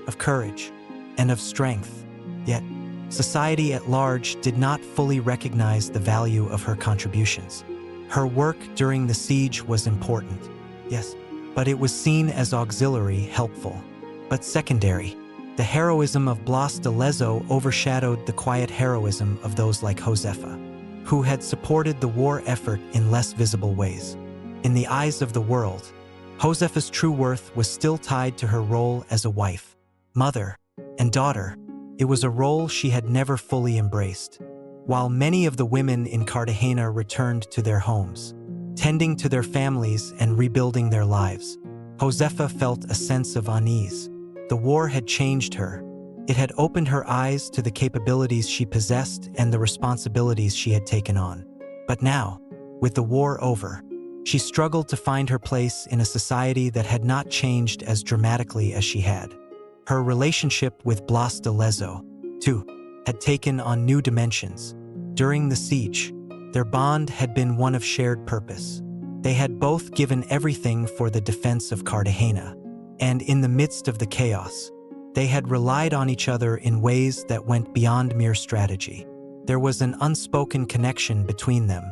of courage, and of strength. Yet, society at large did not fully recognize the value of her contributions. Her work during the siege was important, yes, but it was seen as auxiliary, helpful, but secondary. The heroism of Blas de Lezo overshadowed the quiet heroism of those like Josefa, who had supported the war effort in less visible ways. In the eyes of the world, Josefa's true worth was still tied to her role as a wife, mother, and daughter. It was a role she had never fully embraced. While many of the women in Cartagena returned to their homes, tending to their families and rebuilding their lives, Josefa felt a sense of unease. The war had changed her. It had opened her eyes to the capabilities she possessed and the responsibilities she had taken on. But now, with the war over, she struggled to find her place in a society that had not changed as dramatically as she had. Her relationship with Blas de Lezo, too, had taken on new dimensions. During the siege, their bond had been one of shared purpose. They had both given everything for the defense of Cartagena, and in the midst of the chaos, they had relied on each other in ways that went beyond mere strategy. There was an unspoken connection between them,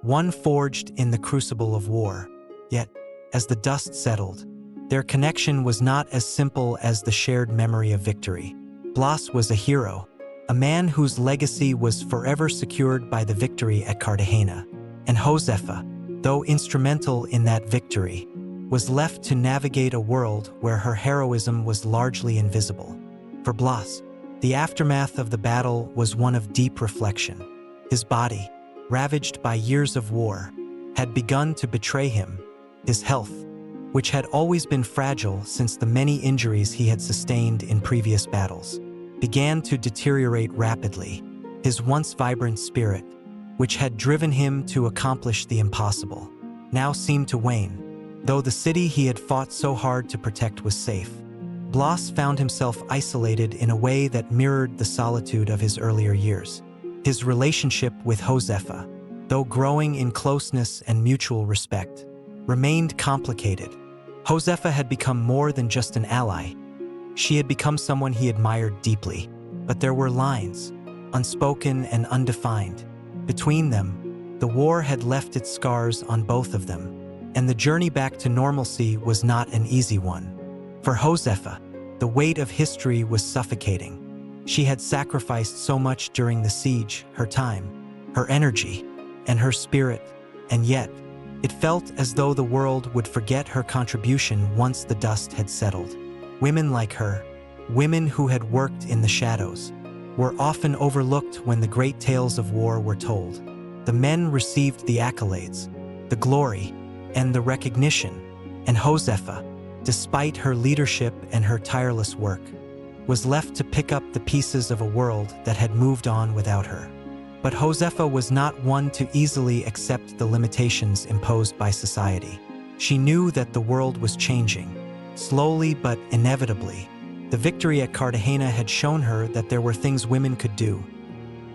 one forged in the crucible of war. Yet, as the dust settled, their connection was not as simple as the shared memory of victory. Blas was a hero, a man whose legacy was forever secured by the victory at Cartagena. And Josefa, though instrumental in that victory, was left to navigate a world where her heroism was largely invisible. For Blas, the aftermath of the battle was one of deep reflection. His body, ravaged by years of war, had begun to betray him. His health, which had always been fragile since the many injuries he had sustained in previous battles, began to deteriorate rapidly. His once vibrant spirit, which had driven him to accomplish the impossible, now seemed to wane. Though the city he had fought so hard to protect was safe, Blas found himself isolated in a way that mirrored the solitude of his earlier years. His relationship with Josefa, though growing in closeness and mutual respect, remained complicated. Josefa had become more than just an ally. She had become someone he admired deeply, but there were lines, unspoken and undefined. Between them, the war had left its scars on both of them, and the journey back to normalcy was not an easy one. For Josefa, the weight of history was suffocating. She had sacrificed so much during the siege, her time, her energy, and her spirit, and yet, it felt as though the world would forget her contribution once the dust had settled. Women like her, women who had worked in the shadows, were often overlooked when the great tales of war were told. The men received the accolades, the glory, and the recognition, and Josefa, despite her leadership and her tireless work, was left to pick up the pieces of a world that had moved on without her. But Josefa was not one to easily accept the limitations imposed by society. She knew that the world was changing, slowly but inevitably. The victory at Cartagena had shown her that there were things women could do,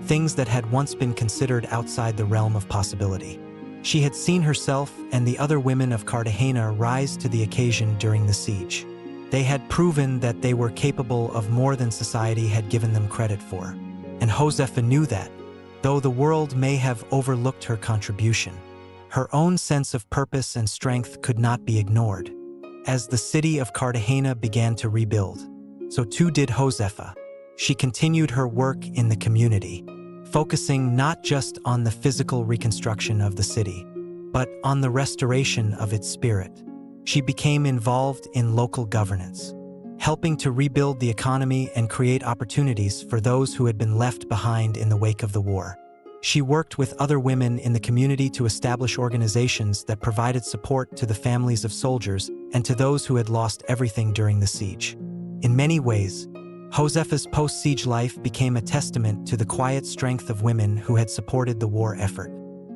things that had once been considered outside the realm of possibility. She had seen herself and the other women of Cartagena rise to the occasion during the siege. They had proven that they were capable of more than society had given them credit for. And Josefa knew that, though the world may have overlooked her contribution, her own sense of purpose and strength could not be ignored. As the city of Cartagena began to rebuild, so too did Josefa. She continued her work in the community, focusing not just on the physical reconstruction of the city, but on the restoration of its spirit. She became involved in local governance, helping to rebuild the economy and create opportunities for those who had been left behind in the wake of the war. She worked with other women in the community to establish organizations that provided support to the families of soldiers and to those who had lost everything during the siege. In many ways, Josefa's post-siege life became a testament to the quiet strength of women who had supported the war effort,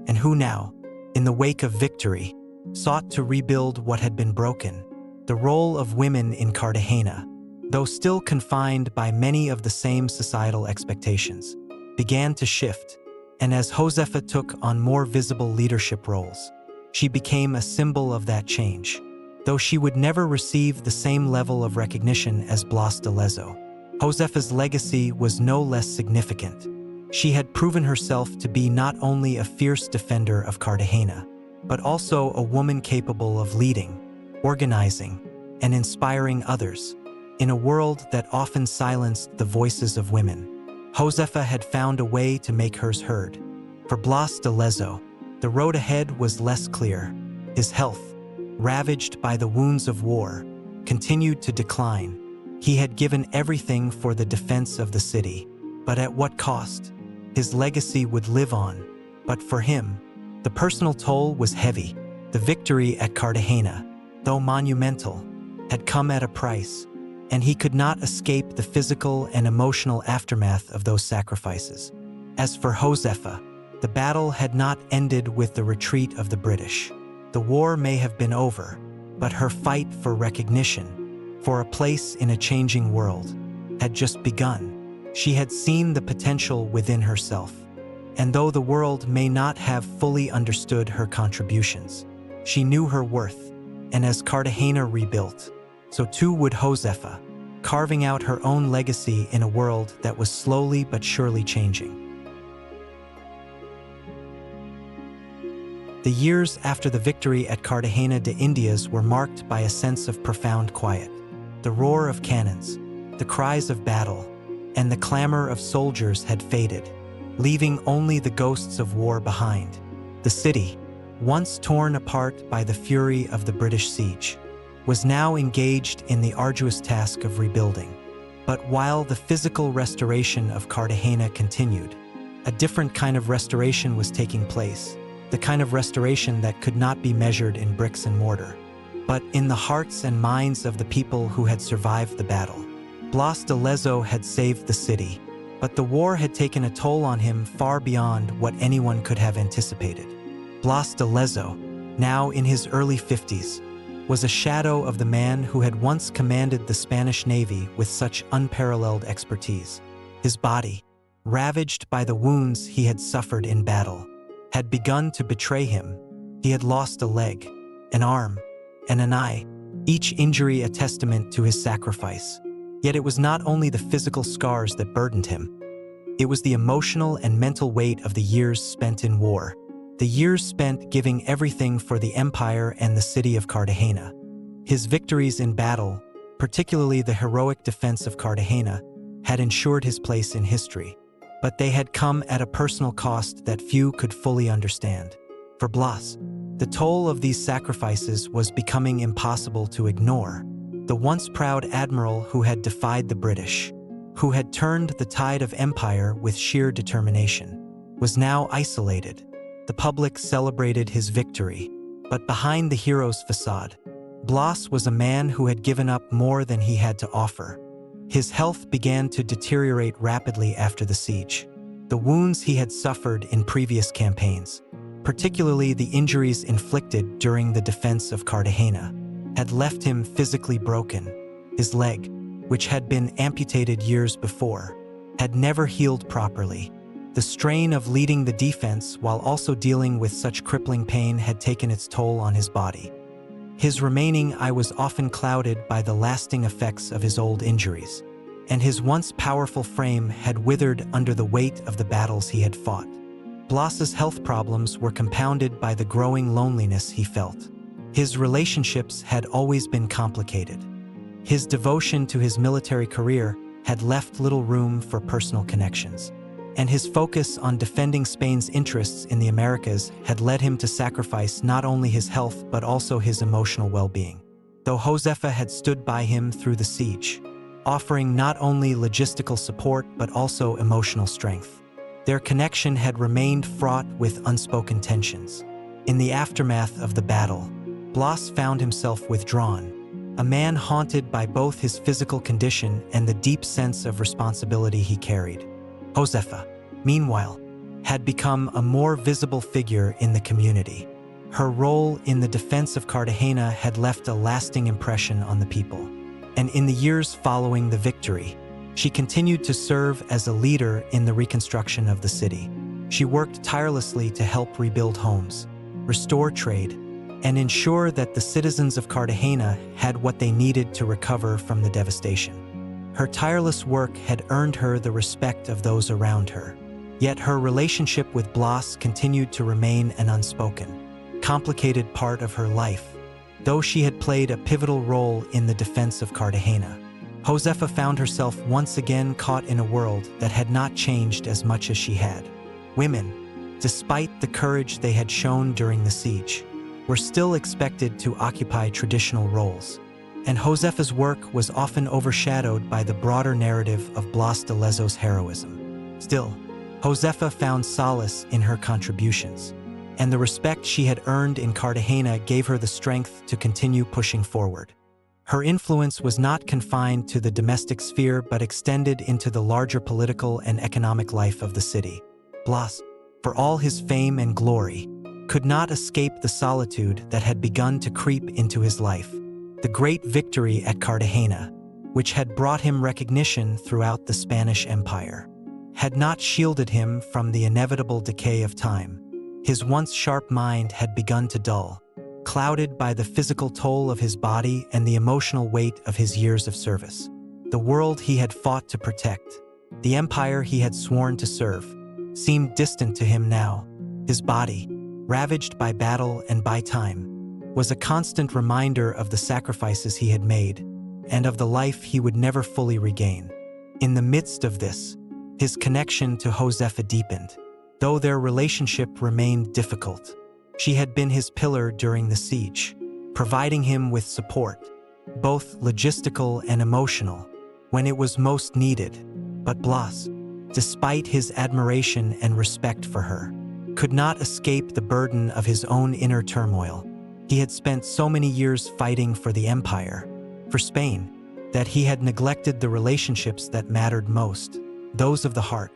and who now, in the wake of victory, sought to rebuild what had been broken. The role of women in Cartagena, though still confined by many of the same societal expectations, began to shift, and as Josefa took on more visible leadership roles, she became a symbol of that change. Though she would never receive the same level of recognition as Blas de Lezo, Josefa's legacy was no less significant. She had proven herself to be not only a fierce defender of Cartagena, but also a woman capable of leading, organizing, and inspiring others. In a world that often silenced the voices of women, Josefa had found a way to make hers heard. For Blas de Lezo, the road ahead was less clear. His health, ravaged by the wounds of war, continued to decline. He had given everything for the defense of the city, but at what cost? His legacy would live on, but for him, the personal toll was heavy. The victory at Cartagena, though monumental, had come at a price, and he could not escape the physical and emotional aftermath of those sacrifices. As for Josefa, the battle had not ended with the retreat of the British. The war may have been over, but her fight for recognition, for a place in a changing world, had just begun. She had seen the potential within herself, and though the world may not have fully understood her contributions, she knew her worth, and as Cartagena rebuilt, so too would Josefa, carving out her own legacy in a world that was slowly but surely changing. The years after the victory at Cartagena de Indias were marked by a sense of profound quiet. The roar of cannons, the cries of battle, and the clamor of soldiers had faded, leaving only the ghosts of war behind. The city, once torn apart by the fury of the British siege, was now engaged in the arduous task of rebuilding. But while the physical restoration of Cartagena continued, a different kind of restoration was taking place, the kind of restoration that could not be measured in bricks and mortar, but in the hearts and minds of the people who had survived the battle. Blas de Lezo had saved the city, but the war had taken a toll on him far beyond what anyone could have anticipated. Blas de Lezo, now in his early 50s, was a shadow of the man who had once commanded the Spanish Navy with such unparalleled expertise. His body, ravaged by the wounds he had suffered in battle, had begun to betray him. He had lost a leg, an arm, and an eye, each injury a testament to his sacrifice. Yet it was not only the physical scars that burdened him. It was the emotional and mental weight of the years spent in war, the years spent giving everything for the empire and the city of Cartagena. His victories in battle, particularly the heroic defense of Cartagena, had ensured his place in history, but they had come at a personal cost that few could fully understand. For Blas, the toll of these sacrifices was becoming impossible to ignore. The once proud admiral who had defied the British, who had turned the tide of empire with sheer determination, was now isolated. The public celebrated his victory, but behind the hero's facade, Blas was a man who had given up more than he had to offer. His health began to deteriorate rapidly after the siege. The wounds he had suffered in previous campaigns, particularly the injuries inflicted during the defense of Cartagena, had left him physically broken. His leg, which had been amputated years before, had never healed properly. The strain of leading the defense while also dealing with such crippling pain had taken its toll on his body. His remaining eye was often clouded by the lasting effects of his old injuries, and his once powerful frame had withered under the weight of the battles he had fought. Blas's health problems were compounded by the growing loneliness he felt. His relationships had always been complicated. His devotion to his military career had left little room for personal connections, and his focus on defending Spain's interests in the Americas had led him to sacrifice not only his health but also his emotional well-being. Though Josefa had stood by him through the siege, offering not only logistical support but also emotional strength, their connection had remained fraught with unspoken tensions. In the aftermath of the battle, Blas found himself withdrawn, a man haunted by both his physical condition and the deep sense of responsibility he carried. Josefa, meanwhile, had become a more visible figure in the community. Her role in the defense of Cartagena had left a lasting impression on the people, and in the years following the victory, she continued to serve as a leader in the reconstruction of the city. She worked tirelessly to help rebuild homes, restore trade, and ensure that the citizens of Cartagena had what they needed to recover from the devastation. Her tireless work had earned her the respect of those around her, yet her relationship with Blas continued to remain an unspoken, complicated part of her life. Though she had played a pivotal role in the defense of Cartagena, Josefa found herself once again caught in a world that had not changed as much as she had. Women, despite the courage they had shown during the siege, were still expected to occupy traditional roles, and Josefa's work was often overshadowed by the broader narrative of Blas de Lezo's heroism. Still, Josefa found solace in her contributions, and the respect she had earned in Cartagena gave her the strength to continue pushing forward. Her influence was not confined to the domestic sphere but extended into the larger political and economic life of the city. Blas, for all his fame and glory, could not escape the solitude that had begun to creep into his life. The great victory at Cartagena, which had brought him recognition throughout the Spanish Empire, had not shielded him from the inevitable decay of time. His once sharp mind had begun to dull, clouded by the physical toll of his body and the emotional weight of his years of service. The world he had fought to protect, the empire he had sworn to serve, seemed distant to him now. His body, ravaged by battle and by time, was a constant reminder of the sacrifices he had made and of the life he would never fully regain. In the midst of this, his connection to Josefa deepened. though their relationship remained difficult. She had been his pillar during the siege, providing him with support, both logistical and emotional, when it was most needed. But Blas, despite his admiration and respect for her, could not escape the burden of his own inner turmoil. He had spent so many years fighting for the empire, for Spain, that he had neglected the relationships that mattered most, those of the heart.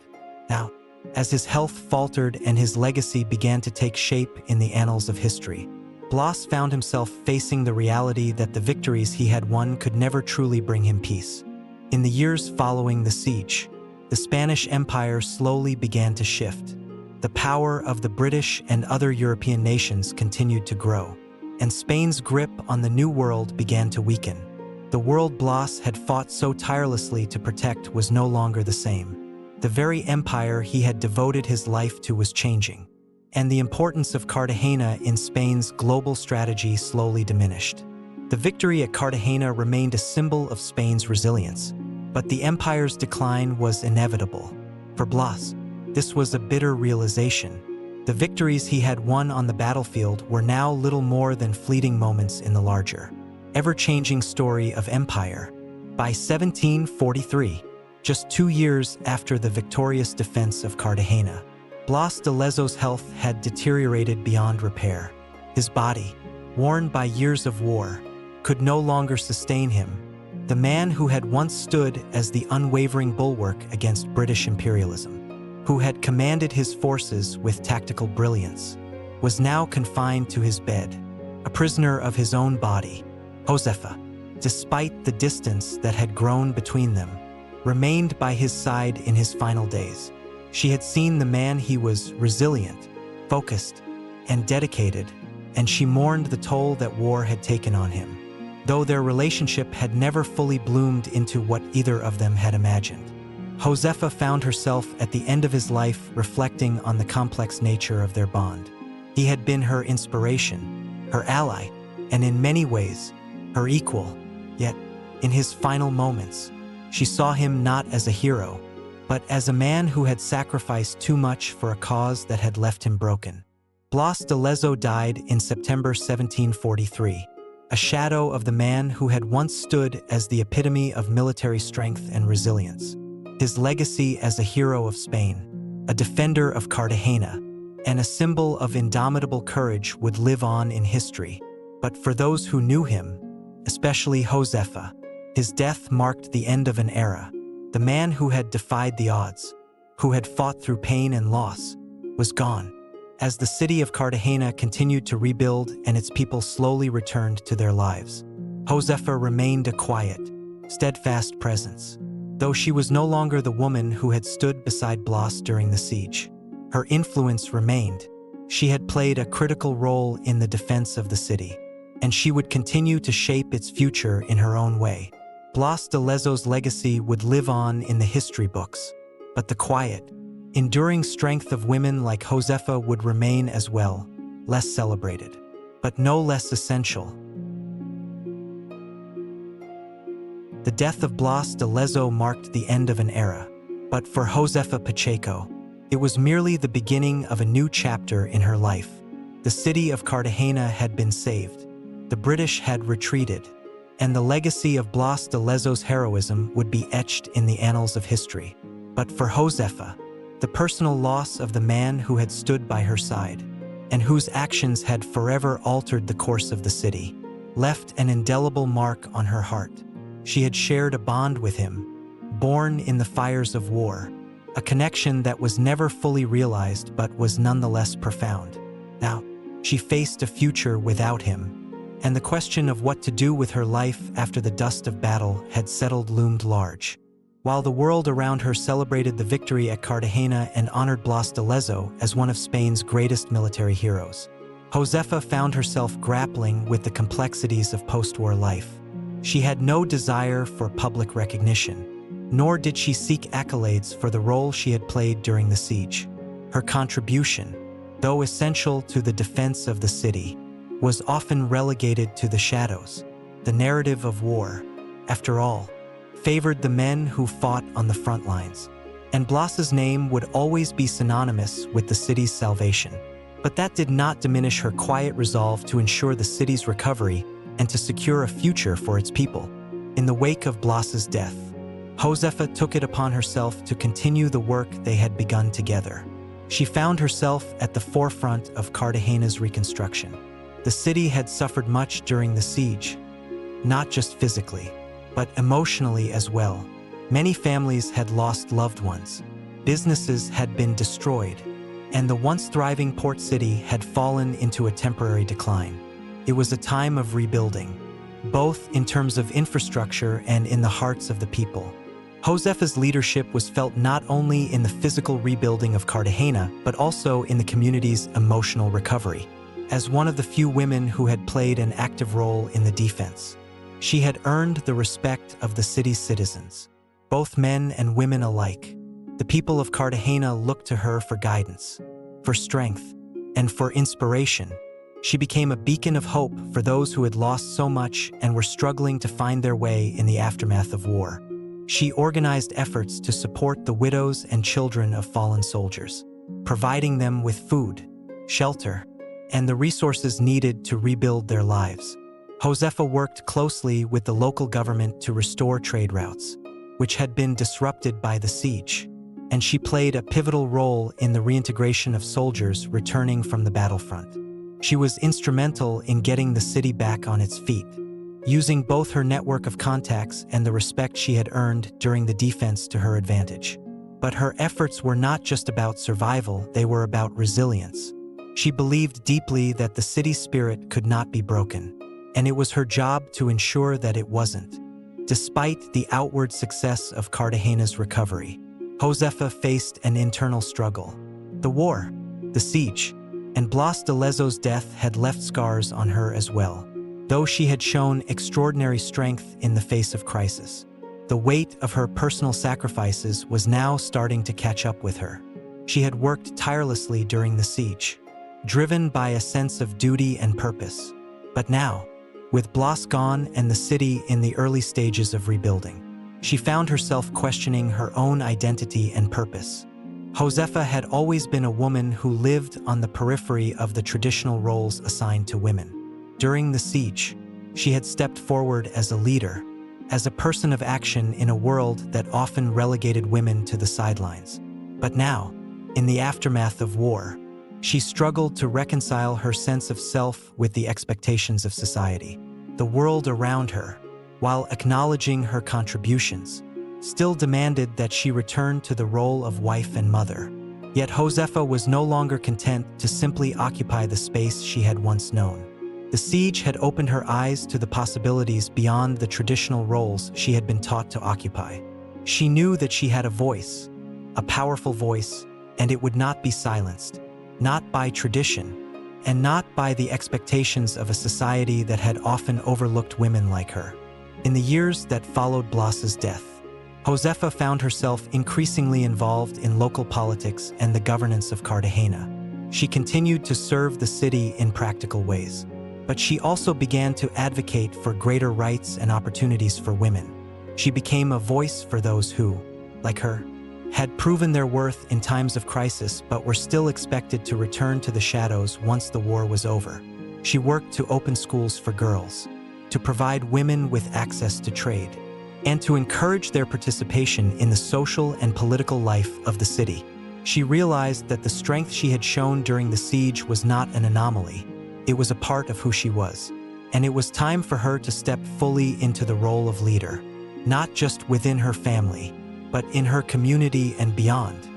Now, as his health faltered and his legacy began to take shape in the annals of history, Blas found himself facing the reality that the victories he had won could never truly bring him peace. In the years following the siege, the Spanish Empire slowly began to shift. The power of the British and other European nations continued to grow, and Spain's grip on the New World began to weaken. The world Blas had fought so tirelessly to protect was no longer the same. The very empire he had devoted his life to was changing, and the importance of Cartagena in Spain's global strategy slowly diminished. The victory at Cartagena remained a symbol of Spain's resilience, but the empire's decline was inevitable. For Blas, this was a bitter realization. The victories he had won on the battlefield were now little more than fleeting moments in the larger, ever-changing story of empire. By 1743, just 2 years after the victorious defense of Cartagena, Blas de Lezo's health had deteriorated beyond repair. His body, worn by years of war, could no longer sustain him. The man who had once stood as the unwavering bulwark against British imperialism, who had commanded his forces with tactical brilliance, was now confined to his bed, a prisoner of his own body. Josefa, despite the distance that had grown between them, remained by his side in his final days. She had seen the man he was: resilient, focused, and dedicated, and she mourned the toll that war had taken on him, though their relationship had never fully bloomed into what either of them had imagined. Josefa found herself at the end of his life reflecting on the complex nature of their bond. He had been her inspiration, her ally, and in many ways, her equal. Yet, in his final moments, she saw him not as a hero, but as a man who had sacrificed too much for a cause that had left him broken. Blas de Lezo died in September 1743, a shadow of the man who had once stood as the epitome of military strength and resilience. His legacy as a hero of Spain, a defender of Cartagena, and a symbol of indomitable courage would live on in history. But for those who knew him, especially Josefa, his death marked the end of an era. The man who had defied the odds, who had fought through pain and loss, was gone. As the city of Cartagena continued to rebuild and its people slowly returned to their lives, Josefa remained a quiet, steadfast presence. Though she was no longer the woman who had stood beside Blas during the siege, her influence remained. She had played a critical role in the defense of the city, and she would continue to shape its future in her own way. Blas de Lezo's legacy would live on in the history books, but the quiet, enduring strength of women like Josefa would remain as well, less celebrated, but no less essential. The death of Blas de Lezo marked the end of an era, but for Josefa Pacheco, it was merely the beginning of a new chapter in her life. The city of Cartagena had been saved, the British had retreated, and the legacy of Blas de Lezo's heroism would be etched in the annals of history. But for Josefa, the personal loss of the man who had stood by her side, and whose actions had forever altered the course of the city, left an indelible mark on her heart. She had shared a bond with him, born in the fires of war, a connection that was never fully realized but was nonetheless profound. Now, she faced a future without him, and the question of what to do with her life after the dust of battle had settled loomed large. While the world around her celebrated the victory at Cartagena and honored Blas de Lezo as one of Spain's greatest military heroes, Josefa found herself grappling with the complexities of post-war life. She had no desire for public recognition, nor did she seek accolades for the role she had played during the siege. Her contribution, though essential to the defense of the city, was often relegated to the shadows. The narrative of war, after all, favored the men who fought on the front lines, and Blas's name would always be synonymous with the city's salvation. But that did not diminish her quiet resolve to ensure the city's recovery and to secure a future for its people. In the wake of Blas's death, Josefa took it upon herself to continue the work they had begun together. She found herself at the forefront of Cartagena's reconstruction. The city had suffered much during the siege, not just physically, but emotionally as well. Many families had lost loved ones, businesses had been destroyed, and the once thriving port city had fallen into a temporary decline. It was a time of rebuilding, both in terms of infrastructure and in the hearts of the people. Josefa's leadership was felt not only in the physical rebuilding of Cartagena, but also in the community's emotional recovery. As one of the few women who had played an active role in the defense, she had earned the respect of the city's citizens, both men and women alike. The people of Cartagena looked to her for guidance, for strength, and for inspiration. She became a beacon of hope for those who had lost so much and were struggling to find their way in the aftermath of war. She organized efforts to support the widows and children of fallen soldiers, providing them with food, shelter, and the resources needed to rebuild their lives. Josefa worked closely with the local government to restore trade routes, which had been disrupted by the siege, and she played a pivotal role in the reintegration of soldiers returning from the battlefront. She was instrumental in getting the city back on its feet, using both her network of contacts and the respect she had earned during the defense to her advantage. But her efforts were not just about survival, they were about resilience. She believed deeply that the city spirit could not be broken, and it was her job to ensure that it wasn't. Despite the outward success of Cartagena's recovery, Josefa faced an internal struggle. The war, the siege, and Blas de Lezo's death had left scars on her as well. Though she had shown extraordinary strength in the face of crisis, the weight of her personal sacrifices was now starting to catch up with her. She had worked tirelessly during the siege, driven by a sense of duty and purpose. But now, with Blas gone and the city in the early stages of rebuilding, she found herself questioning her own identity and purpose. Josefa had always been a woman who lived on the periphery of the traditional roles assigned to women. During the siege, she had stepped forward as a leader, as a person of action in a world that often relegated women to the sidelines. But now, in the aftermath of war, she struggled to reconcile her sense of self with the expectations of society. The world around her, while acknowledging her contributions, still demanded that she return to the role of wife and mother. Yet Josefa was no longer content to simply occupy the space she had once known. The siege had opened her eyes to the possibilities beyond the traditional roles she had been taught to occupy. She knew that she had a voice, a powerful voice, and it would not be silenced, not by tradition, and not by the expectations of a society that had often overlooked women like her. In the years that followed Blas's death, Josefa found herself increasingly involved in local politics and the governance of Cartagena. She continued to serve the city in practical ways, but she also began to advocate for greater rights and opportunities for women. She became a voice for those who, like her, had proven their worth in times of crisis but were still expected to return to the shadows once the war was over. She worked to open schools for girls, to provide women with access to trade, and to encourage their participation in the social and political life of the city. She realized that the strength she had shown during the siege was not an anomaly. It was a part of who she was, and it was time for her to step fully into the role of leader, not just within her family, but in her community and beyond.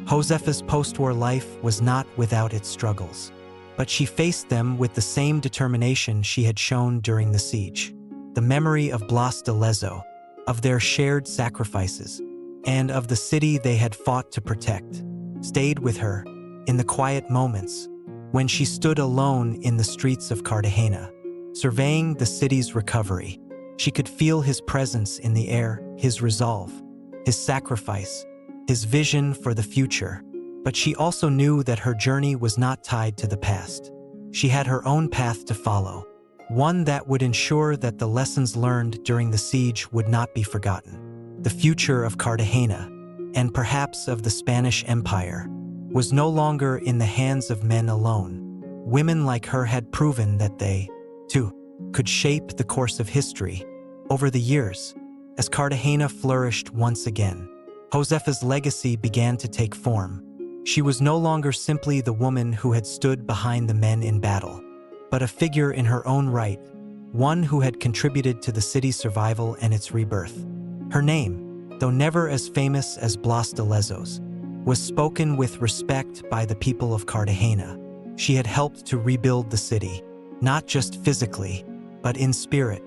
Josefa's post-war life was not without its struggles, but she faced them with the same determination she had shown during the siege. The memory of Blas de Lezo, of their shared sacrifices, and of the city they had fought to protect, stayed with her in the quiet moments when she stood alone in the streets of Cartagena, surveying the city's recovery. She could feel his presence in the air, his resolve, his sacrifice, his vision for the future. But she also knew that her journey was not tied to the past. She had her own path to follow, one that would ensure that the lessons learned during the siege would not be forgotten. The future of Cartagena, and perhaps of the Spanish Empire, was no longer in the hands of men alone. Women like her had proven that they, too, could shape the course of history. Over the years, as Cartagena flourished once again, Josefa's legacy began to take form. She was no longer simply the woman who had stood behind the men in battle, but a figure in her own right, one who had contributed to the city's survival and its rebirth. Her name, though never as famous as Blas de Lezo's, was spoken with respect by the people of Cartagena. She had helped to rebuild the city, not just physically, but in spirit.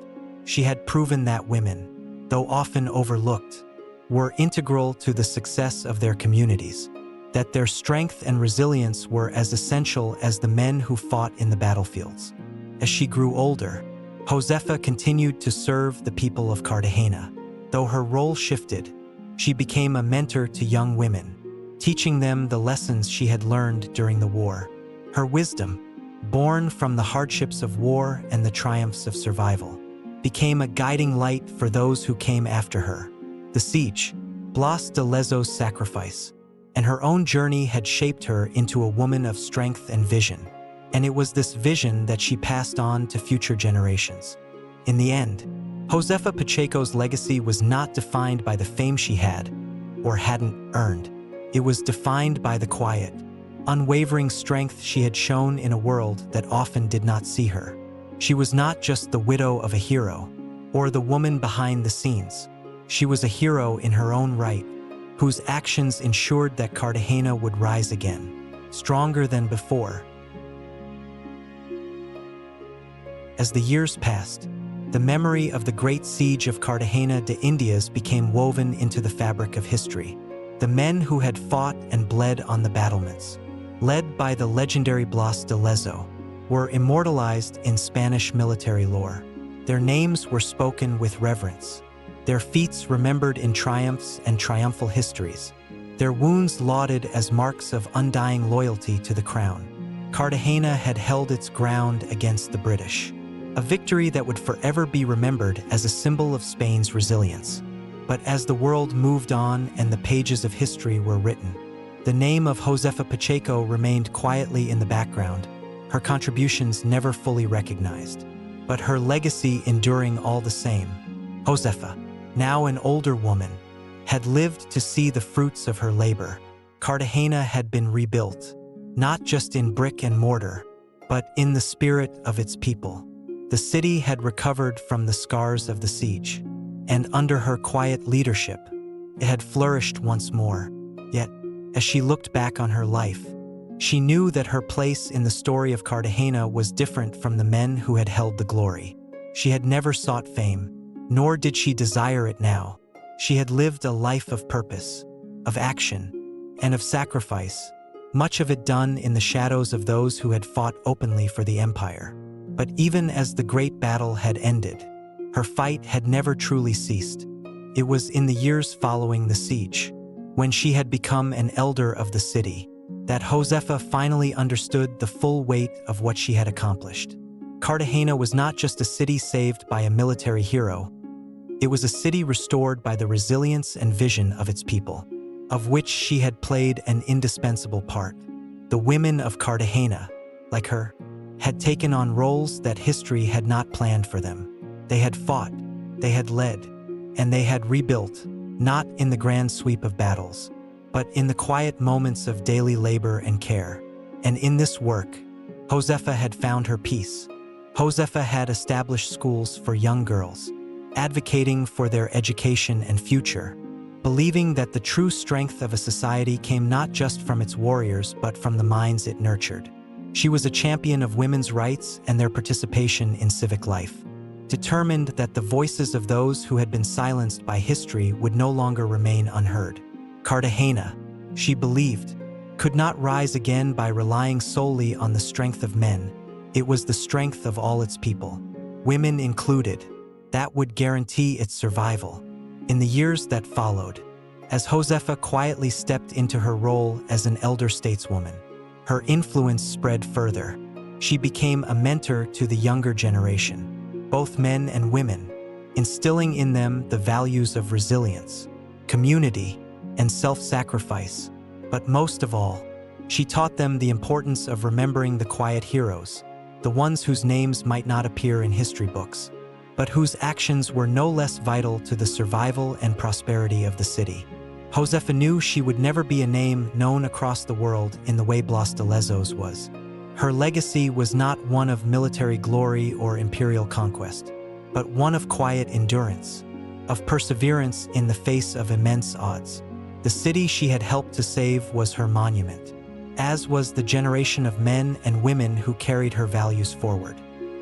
She had proven that women, though often overlooked, were integral to the success of their communities, that their strength and resilience were as essential as the men who fought in the battlefields. As she grew older, Josefa continued to serve the people of Cartagena. Though her role shifted, she became a mentor to young women, teaching them the lessons she had learned during the war. Her wisdom, born from the hardships of war and the triumphs of survival, became a guiding light for those who came after her. The siege, Blas de Lezo's sacrifice, and her own journey had shaped her into a woman of strength and vision, and it was this vision that she passed on to future generations. In the end, Josefa Pacheco's legacy was not defined by the fame she had or hadn't earned. It was defined by the quiet, unwavering strength she had shown in a world that often did not see her. She was not just the widow of a hero or the woman behind the scenes. She was a hero in her own right, whose actions ensured that Cartagena would rise again, stronger than before. As the years passed, the memory of the great Siege of Cartagena de Indias became woven into the fabric of history. The men who had fought and bled on the battlements, led by the legendary Blas de Lezo, were immortalized in Spanish military lore. Their names were spoken with reverence, their feats remembered in triumphs and triumphal histories, their wounds lauded as marks of undying loyalty to the crown. Cartagena had held its ground against the British, a victory that would forever be remembered as a symbol of Spain's resilience. But as the world moved on and the pages of history were written, the name of Josefa Pacheco remained quietly in the background, her contributions never fully recognized, but her legacy enduring all the same. Josefa, now an older woman, had lived to see the fruits of her labor. Cartagena had been rebuilt, not just in brick and mortar, but in the spirit of its people. The city had recovered from the scars of the siege, and under her quiet leadership, it had flourished once more. Yet, as she looked back on her life, she knew that her place in the story of Cartagena was different from the men who had held the glory. She had never sought fame, nor did she desire it now. She had lived a life of purpose, of action, and of sacrifice, much of it done in the shadows of those who had fought openly for the empire. But even as the great battle had ended, her fight had never truly ceased. It was in the years following the siege, when she had become an elder of the city, that Josefa finally understood the full weight of what she had accomplished. Cartagena was not just a city saved by a military hero. It was a city restored by the resilience and vision of its people, of which she had played an indispensable part. The women of Cartagena, like her, had taken on roles that history had not planned for them. They had fought, they had led, and they had rebuilt, not in the grand sweep of battles, but in the quiet moments of daily labor and care. And in this work, Josefa had found her peace. Josefa had established schools for young girls, advocating for their education and future, believing that the true strength of a society came not just from its warriors but from the minds it nurtured. She was a champion of women's rights and their participation in civic life, determined that the voices of those who had been silenced by history would no longer remain unheard. Cartagena, she believed, could not rise again by relying solely on the strength of men. It was the strength of all its people, women included, that would guarantee its survival. In the years that followed, as Josefa quietly stepped into her role as an elder stateswoman, her influence spread further. She became a mentor to the younger generation, both men and women, instilling in them the values of resilience, community, and self-sacrifice. But most of all, she taught them the importance of remembering the quiet heroes, the ones whose names might not appear in history books, but whose actions were no less vital to the survival and prosperity of the city. Josefa knew she would never be a name known across the world in the way Blas de Lezo's was. Her legacy was not one of military glory or imperial conquest, but one of quiet endurance, of perseverance in the face of immense odds. The city she had helped to save was her monument, as was the generation of men and women who carried her values forward.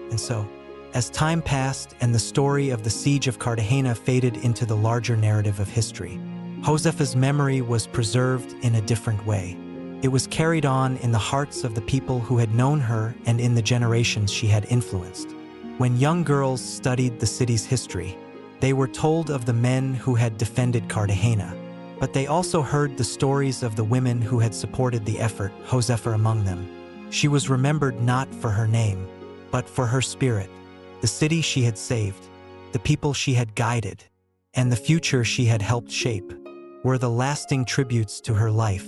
And so, as time passed and the story of the Siege of Cartagena faded into the larger narrative of history, Josefa's memory was preserved in a different way. It was carried on in the hearts of the people who had known her and in the generations she had influenced. When young girls studied the city's history, they were told of the men who had defended Cartagena, but they also heard the stories of the women who had supported the effort, Josefa among them. She was remembered not for her name, but for her spirit. The city she had saved, the people she had guided, and the future she had helped shape were the lasting tributes to her life.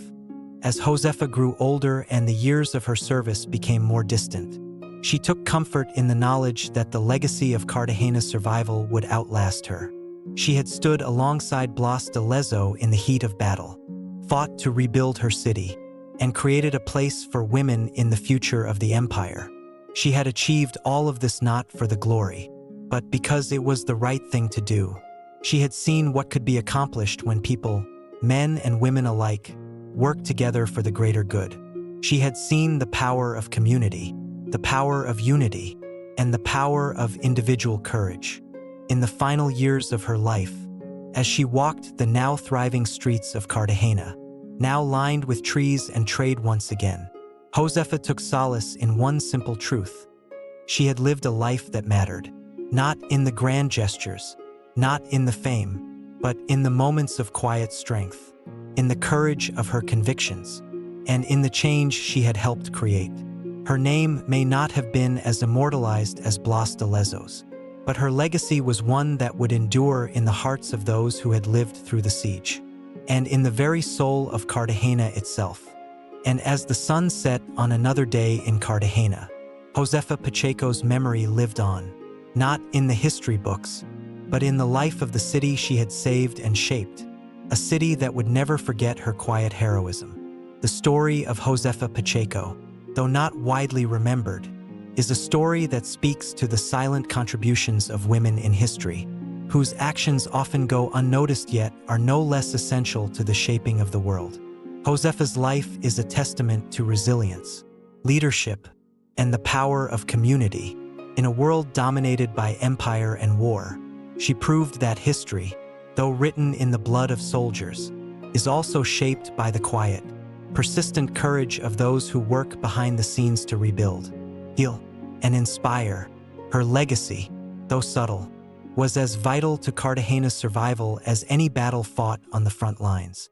As Josefa grew older and the years of her service became more distant, she took comfort in the knowledge that the legacy of Cartagena's survival would outlast her. She had stood alongside Blas de Lezo in the heat of battle, fought to rebuild her city, and created a place for women in the future of the empire. She had achieved all of this not for the glory, but because it was the right thing to do. She had seen what could be accomplished when people, men and women alike, worked together for the greater good. She had seen the power of community, the power of unity, and the power of individual courage. In the final years of her life, as she walked the now thriving streets of Cartagena, now lined with trees and trade once again, Josefa took solace in one simple truth. She had lived a life that mattered, not in the grand gestures, not in the fame, but in the moments of quiet strength, in the courage of her convictions, and in the change she had helped create. Her name may not have been as immortalized as Blas de Lezo's, but her legacy was one that would endure in the hearts of those who had lived through the siege, and in the very soul of Cartagena itself. And as the sun set on another day in Cartagena, Josefa Pacheco's memory lived on, not in the history books, but in the life of the city she had saved and shaped, a city that would never forget her quiet heroism. The story of Josefa Pacheco, though not widely remembered, is a story that speaks to the silent contributions of women in history, whose actions often go unnoticed yet are no less essential to the shaping of the world. Josefa's life is a testament to resilience, leadership, and the power of community. In a world dominated by empire and war, she proved that history, though written in the blood of soldiers, is also shaped by the quiet, persistent courage of those who work behind the scenes to rebuild, heal, and inspire. Her legacy, though subtle, was as vital to Cartagena's survival as any battle fought on the front lines.